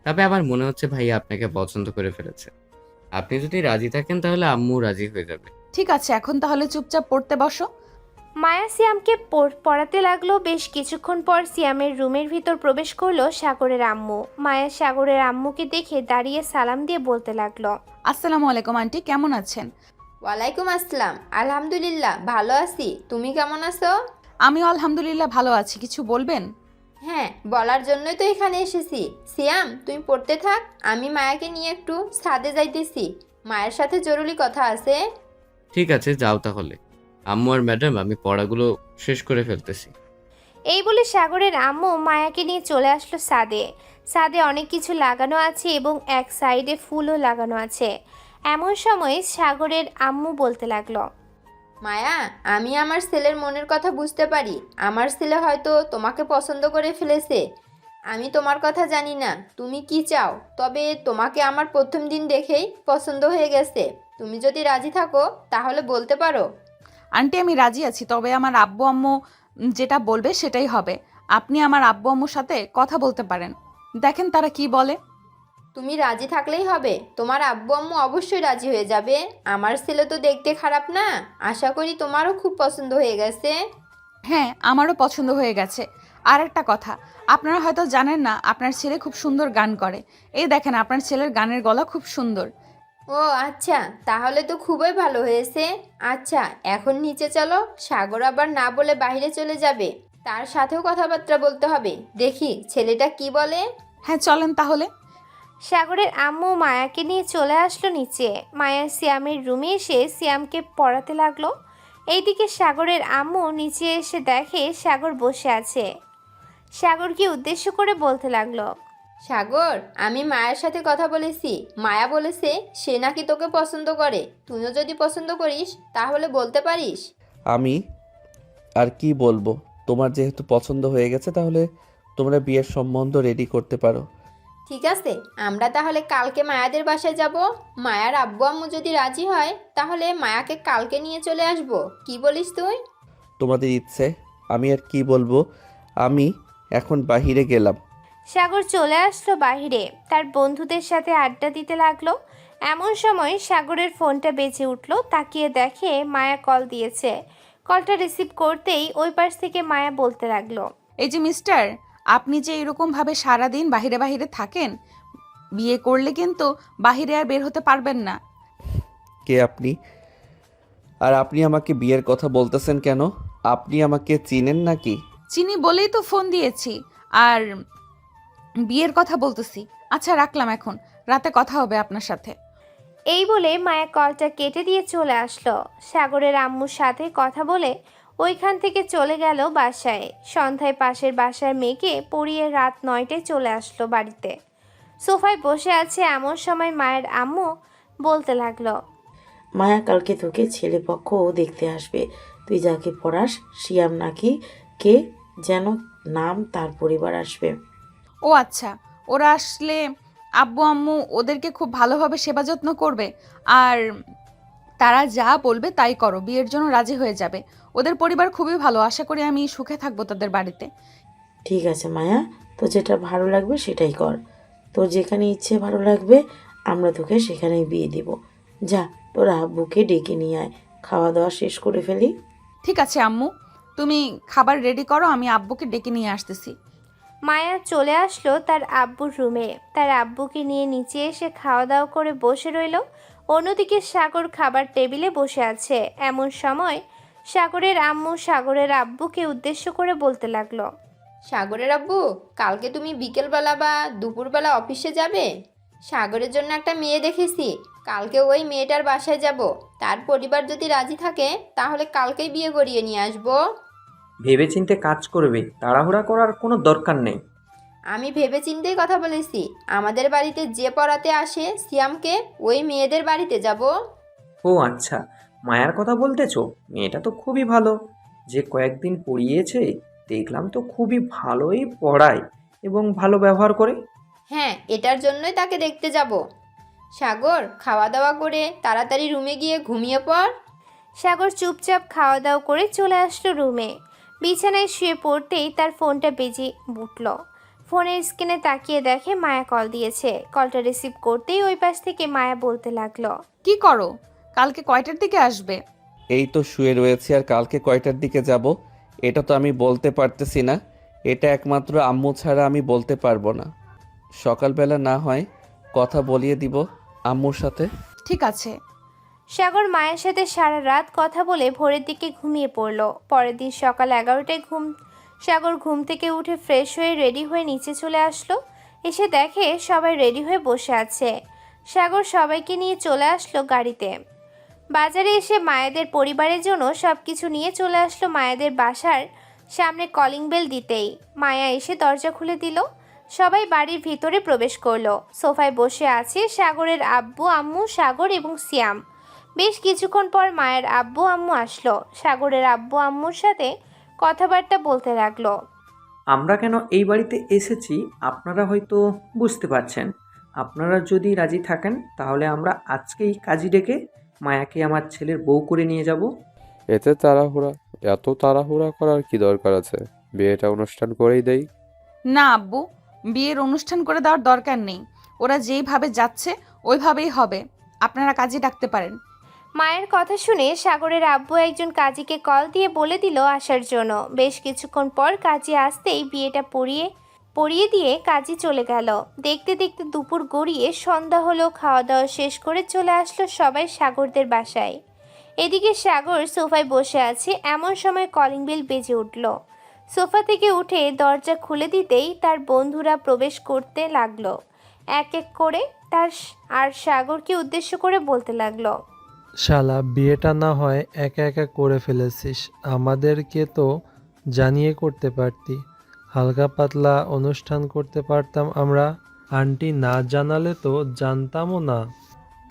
তবে আমার মনে হচ্ছে ভাইয়া আপনাকে পছন্দ করে ফেলেছে। আপনি যদি রাজি থাকেন তাহলে আম্মু রাজি হয়ে যাবে। ঠিক আছে, এখন তাহলে চুপচাপ পড়তে বসো। মায়া সিয়ামকে পড়াতে লাগলো। বেশ কিছুক্ষণ পর সিয়ামের রুমের ভিতর প্রবেশ করলো সাগরের আম্মু। মায়া সাগরের আম্মুকে দেখে দাঁড়িয়ে সালাম দিয়ে বলতে লাগলো, আসসালামু আলাইকুম আন্টি, কেমন আছেন? ওয়ালাইকুম আসসালাম, আলহামদুলিল্লাহ ভালো আছি। তুমি কেমন আছো? আমিও আলহামদুলিল্লাহ ভালো আছি। কিছু বলবেন? হ্যাঁ, বলার জন্যই তো এখানে এসেছি। সিয়াম, তুমি পড়তে থাক, আমি মায়াকে নিয়ে একটু ছাদে যাইতেছি। মায়ের সাথে জরুরি কথা আছে। ঠিক আছে, যাও তাহলে। আম্মু আর ম্যাডাম, আমি পড়াগুলো শেষ করে ফেলতেছি। এই বলে সাগরের আম্মু মায়াকে নিয়ে চলে আসলো ছাদে। ছাদে অনেক কিছু লাগানো আছে এবং এক সাইডে ফুলও লাগানো আছে। এমন সময় সাগরের আম্মু বলতে লাগলো, মায়া, আমি আমার ছেলের মনের কথা বুঝতে পারি। আমার ছেলে হয়তো তোমাকে পছন্দ করে ফেলেছে। আমি তোমার কথা জানি না তুমি কি চাও, তবে তোমাকে আমার প্রথম দিন দেখেই পছন্দ হয়ে গেছে। তুমি যদি রাজি থাকো তাহলে বলতে পারো। আন্টি আমি রাজি আছি, তবে আমার আব্বু আম্মু যেটা বলবে সেটাই হবে। আপনি আমার আব্বু আম্মুর সাথে কথা বলতে পারেন, দেখেন তারা কি বলে। তুমি রাজি থাকলেই হবে। তোমার আব্বু আম্মু অবশ্যই রাজি হয়ে যাবে। আমার ছেলে তো দেখতে খারাপ না। আশা করি তোমারও খুব পছন্দ হয়ে গেছে। হ্যাঁ, আমারও পছন্দ হয়ে গেছে। আর একটা কথা, আপনারা হয়তো জানেন না আপনার ছেলে খুব সুন্দর গান করে। এই দেখেন আপনার ছেলের গানের গলা খুব সুন্দর। ও আচ্ছা, তাহলে তো খুবই ভালো হয়েছে। আচ্ছা, এখন নিচে চলো। সাগর আবার না বলে বাইরে চলে যাবে, তার সাথেও কথাবার্তা বলতে হবে। দেখি ছেলেটা কি বলে। হ্যাঁ চলেন তাহলে। সাগরের আম্মু মায়াকে নিয়ে চলে আসলো নিচে। মায়া সিয়ামের রুমে এসে সিয়ামকে পড়াতে লাগলো। এইদিকে সাগরের আম্মু নিচে এসে দেখে সাগর বসে আছে। সাগরকে উদ্দেশ্য করে বলতে লাগলো, সাগর, আমি মায়ের সাথে কথা বলেছি। মায়া বলেছে সে নাকি তোকে পছন্দ করে। তুইও যদি পছন্দ করিস তাহলে বলতে পারিস। আমি আর কি বলবো, তোমার যেহেতু পছন্দ হয়ে গেছে তাহলে তোমরা বিয়ের সম্বন্ধ রেডি করতে পারো। ঠিক আছে, আমরা তাহলে কালকে মায়াদের বাসায় যাব। মায়ার আব্বু আম্মু যদি রাজি হয় তাহলে মায়াকে কালকে নিয়ে চলে আসব। কি বলিস তুই? তোমাদের ইচ্ছে, আমি আর কি বলবো। আমি এখন বাহিরে গেলাম। সাগর চলে আসলো বাহিরে, তার বন্ধুদের সাথে আড্ডা দিতে লাগলো। এমন সময় সাগরের ফোনটা বেজে উঠলো। তাকিয়ে দেখে মায়া কল দিয়েছে। কলটা রিসিভ করতেই ওই পাশ থেকে মায়া বলতে লাগলো, এই যে মিস্টার, আপনি যে এরকমভাবে সারাদিন বাহিরে বাহিরে থাকেন, বিয়ে করলে কিন্তু বাহিরে আর বের হতে পারবেন না। কে আপনি? আর আপনি আমাকে বিয়ের কথা বলতেছেন কেন? আপনি আমাকে চিনেন নাকি? চিনি বলেই তো ফোন দিয়েছি, আর বিয়ের কথা বলতেছি। আচ্ছা রাখলাম, এখন রাতে কথা হবে আপনার সাথে। এই বলে মায়া কলটা কেটে দিয়ে চলে আসলো। সাগরের আম্মুর সাথে কথা বলে ওইখান থেকে চলে গেল বাসায়। সন্ধ্যায় পাশের বাসার মেয়েকে পড়িয়ে রাত 9টায় চলে আসলো বাড়িতে। সোফায় বসে আছে এমন সময় মায়ের আম্মু বলতে লাগলো, মায়া কালকে তোকে ছেলে পক্ষ দেখতে আসবে। তুই যাকে পড়াস শিয়াম নাকি কে যেন নাম, তার পরিবার আসবে। ও আচ্ছা, ওরা আসলে আব্বু আম্মু ওদেরকে খুব ভালোভাবে সেবা যত্ন করবে, আর তারা যা বলবে তাই করো, বিয়ের জন্য রাজি হয়ে যাবে। ওদের পরিবার খুবই ভালো, আশা করি আমি সুখে থাকবো তাদের বাড়িতে। ঠিক আছে মায়া, তো যেটা ভালো লাগবে সেটাই কর। তোর যেখানে ইচ্ছে ভালো লাগবে আমরা তোকে সেখানেই বিয়ে দিব। যা, তোর আব্বুকে ডেকে নিয়ে আয়, খাওয়া দাওয়া শেষ করে ফেলি। ঠিক আছে আম্মু, তুমি খাবার রেডি করো, আমি আব্বুকে ডেকে নিয়ে আসতেছি। মায়া চলে আসলো তার আব্বুর রুমে। তার আব্বুকে নিয়ে নিচে এসে খাওয়া দাওয়া করে বসে রইল। অন্যদিকে সাগর খাবার টেবিলে বসে আছে। এমন সময় সাগরের আম্মু সাগরের আব্বুকে উদ্দেশ্য করে বলতে লাগলো, সাগরের আব্বু, কালকে তুমি বিকেলবেলা বা দুপুরবেলা অফিসে যাবে? সাগরের জন্য একটা মেয়ে দেখেছি। কালকে ওই মেয়েটার বাসায় যাব। তার পরিবার যদি রাজি থাকে তাহলে কালকেই বিয়ে করিয়ে নিয়ে আসবো। ভেবেচিন্তে কাজ করবে, তাড়াহুড়া করার কোনো দরকার নেই। আমি ভেবেচিন্তেই কথা বলেছি। আমাদের বাড়িতে যে পড়াতে আসে সিয়ামকে, ওই মেয়েদের বাড়িতে যাব। ও আচ্ছা, মায়ার কথা বলতেছো? মেয়েটা তো খুবই ভালো। যে কয়েকদিন পড়িয়েছে দেখলাম তো খুবই ভালোই পড়ায় এবং ভালো ব্যবহার করে। হ্যাঁ, এটার জন্যই তাকে দেখতে যাব। সাগর, খাওয়া দাওয়া করে তাড়াতাড়ি রুমে গিয়ে ঘুমিয়ে পড়। সাগর চুপচাপ খাওয়া দাওয়া করে চলে আসলো রুমে। বিছানায় শুয়ে পড়তেই তার ফোনটা বেজে উঠল। ফোনের স্ক্রিনে তাকিয়ে দেখে মায়া কল দিয়েছে। কলটা রিসিভ করতেই ওই পাশ থেকে মায়া বলতে লাগলো, কি করো? কালকে কয়টার দিকে আসবে? এই তো শুয়ে রয়েছি, আর কালকে কয়টার দিকে যাব এটা তো আমি বলতে পারতেছি না। এটা একমাত্র আম্মু ছাড়া আমি বলতে পারবো না। সকালবেলা না হয় কথা বলিয়ে দিব আম্মুর সাথে। ঠিক আছে। সাগর মায়ের সাথে সারা রাত কথা বলে ভোরের দিকে ঘুমিয়ে পড়ল। পরের দিন সকাল 11টায় সাগর ঘুম থেকে উঠে ফ্রেশ হয়ে রেডি হয়ে নিচে চলে আসলো। এসে দেখে সবাই রেডি হয়ে বসে আছে। সাগর সবাইকে নিয়ে চলে আসলো গাড়িতে। বাজারে এসে মায়াদের পরিবারের জন্য সব কিছু নিয়ে চলে আসলো মায়াদের বাসার সামনে। কলিং বেল দিতেই মায়া এসে দরজা খুলে দিল। সবাই বাড়ির ভিতরে প্রবেশ করলো। সোফায় বসে আছে সাগরের আব্বু আম্মু, সাগর এবং সিয়াম। বেশ কিছুক্ষণ পর মায়ের আব্বু আম্মু আসলো। সাগরের আব্বু আম্মুর সাথে কথাবার্তা বলতে লাগলো। আমরা কেন এই বাড়িতে এসেছি আপনারা হয়তো বুঝতে পারছেন। আপনারা যদি রাজি থাকেন তাহলে আমরা আজকেই কাজী ডেকে মায়াকে আমার ছেলের বউ করে নিয়ে যাব। এত তাড়াহুড়া করার কি দরকার আছে? বিয়েটা অনুষ্ঠান করেই দেই। না আব্বু, বিয়ের অনুষ্ঠান করে দেওয়ার দরকার নেই। ওরা যেইভাবে যাচ্ছে ওইভাবেই হবে। আপনারা কাজে ডাকতে পারেন। মায়ের কথা শুনে সাগরের আব্বু একজন কাজীকে কল দিয়ে বলে দিল আসার জন্য। বেশ কিছুক্ষণ পর কাজী আসতেই বিয়েটা পড়িয়ে দিয়ে কাজী চলে গেল। দেখতে দেখতে দুপুর গড়িয়ে সন্ধ্যা হলো। খাওয়া দাওয়া শেষ করে চলে আসলো সবাই সাগরদের বাসায়। এদিকে সাগর সোফায় বসে আছে। এমন সময় কলিং বেল বেজে উঠল। সোফা থেকে উঠে দরজা খুলে দিতেই তার বন্ধুরা প্রবেশ করতে লাগলো। এক এক করে আর সাগরকে উদ্দেশ্য করে বলতে লাগলো, শালা, বিয়েটা না হয় একা একা করে ফেলেছিস, আমাদেরকে তো জানিয়ে করতে পারতি। হালকা পাতলা অনুষ্ঠান করতে পারতাম আমরা। আন্টি না জানালে তো জানতামও না।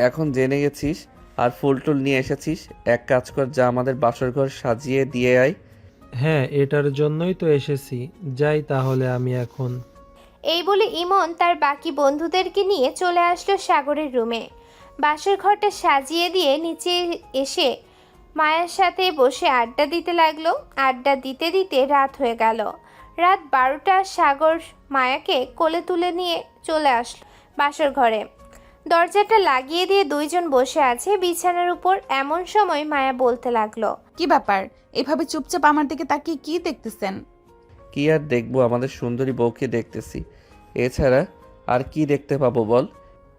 এখন জেনে গেছিস আর ফুল টুল নিয়ে এসেছিস, এক কাজ কর, যা আমাদের বাসর ঘর সাজিয়ে দিয়ে আয়। হ্যাঁ, এটার জন্যই তো এসেছি। যাই তাহলে আমি এখন। এই বলে ইমন তার বাকি বন্ধুদেরকে নিয়ে চলে আসলো সাগরের রুমে। বাসর ঘরটা সাজিয়ে দিয়ে নিচে এসে মায়ের সাথে বসে আড্ডা দিতে লাগলো। আড্ডা দিতে দিতে রাত হয়ে গেল। রাত 12টা। সাগর মায়াকে কোলে তুলে নিয়ে চলে আসলো বাসর ঘরে। দরজাটা লাগিয়ে দিয়ে দুইজন বসে আছে বিছানার উপর। এমন সময় মায়া বলতে লাগলো, কি ব্যাপার, এভাবে চুপচাপ আমার দিকে তাকিয়ে কি দেখতেছেন? কি আর দেখবো, আমাদের সুন্দরী বউকে দেখতেছি। এছাড়া আর কি দেখতে পাবো বল?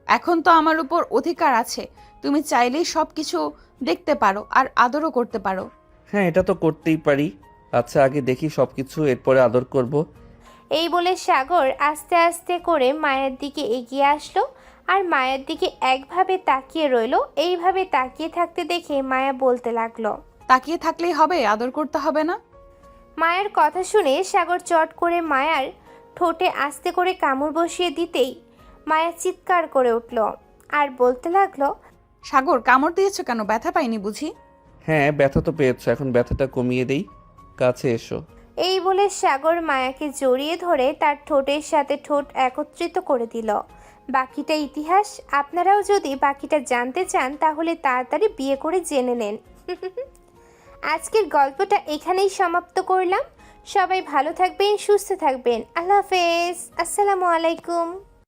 এখন তো আমার উপর অধিকার আছে। তুমি চাইলেই সব কিছু দেখতে পারো আর আদরও করতে পারো। হ্যাঁ, এটা তো করতেই পারি। আচ্ছা, আগে দেখি সব কিছু, এরপরে আদর করব। এই বলে সাগর আস্তে আস্তে করে মায়ের দিকে এগিয়ে আসলো আর মায়ের দিকে একভাবে তাকিয়ে রইলো। এইভাবে তাকিয়ে থাকতে দেখে মায়া বলতে লাগলো, তাকিয়ে থাকলেই হবে, আদর করতে হবে না? মায়ের কথা শুনে সাগর চট করে মায়ার ঠোঁটে আস্তে করে কামড় বসিয়ে দিতেই মায়া চিৎকার করে উঠল আর বলতে লাগলো, সাগর, কামড় দিয়েছো কেন? ব্যথা পাইনি বুঝি? হ্যাঁ, ব্যথা তো পেয়েছো, এখন ব্যথাটা কমিয়ে দেই, কাছে এসো। এই বলে সাগর মায়াকে জড়িয়ে ধরে তার ঠোঁটের সাথে ঠোঁট একত্রিত করে দিল। বাকিটা ইতিহাস। আপনারাও যদি বাকিটা জানতে চান তাহলে তাড়াতাড়ি বিয়ে করে জেনে নেন। আজকের গল্পটা এখানেই সমাপ্ত করলাম। সবাই ভালো থাকবেন, সুস্থ থাকবেন। আল্লাহ হাফেজ। আসসালামু আলাইকুম।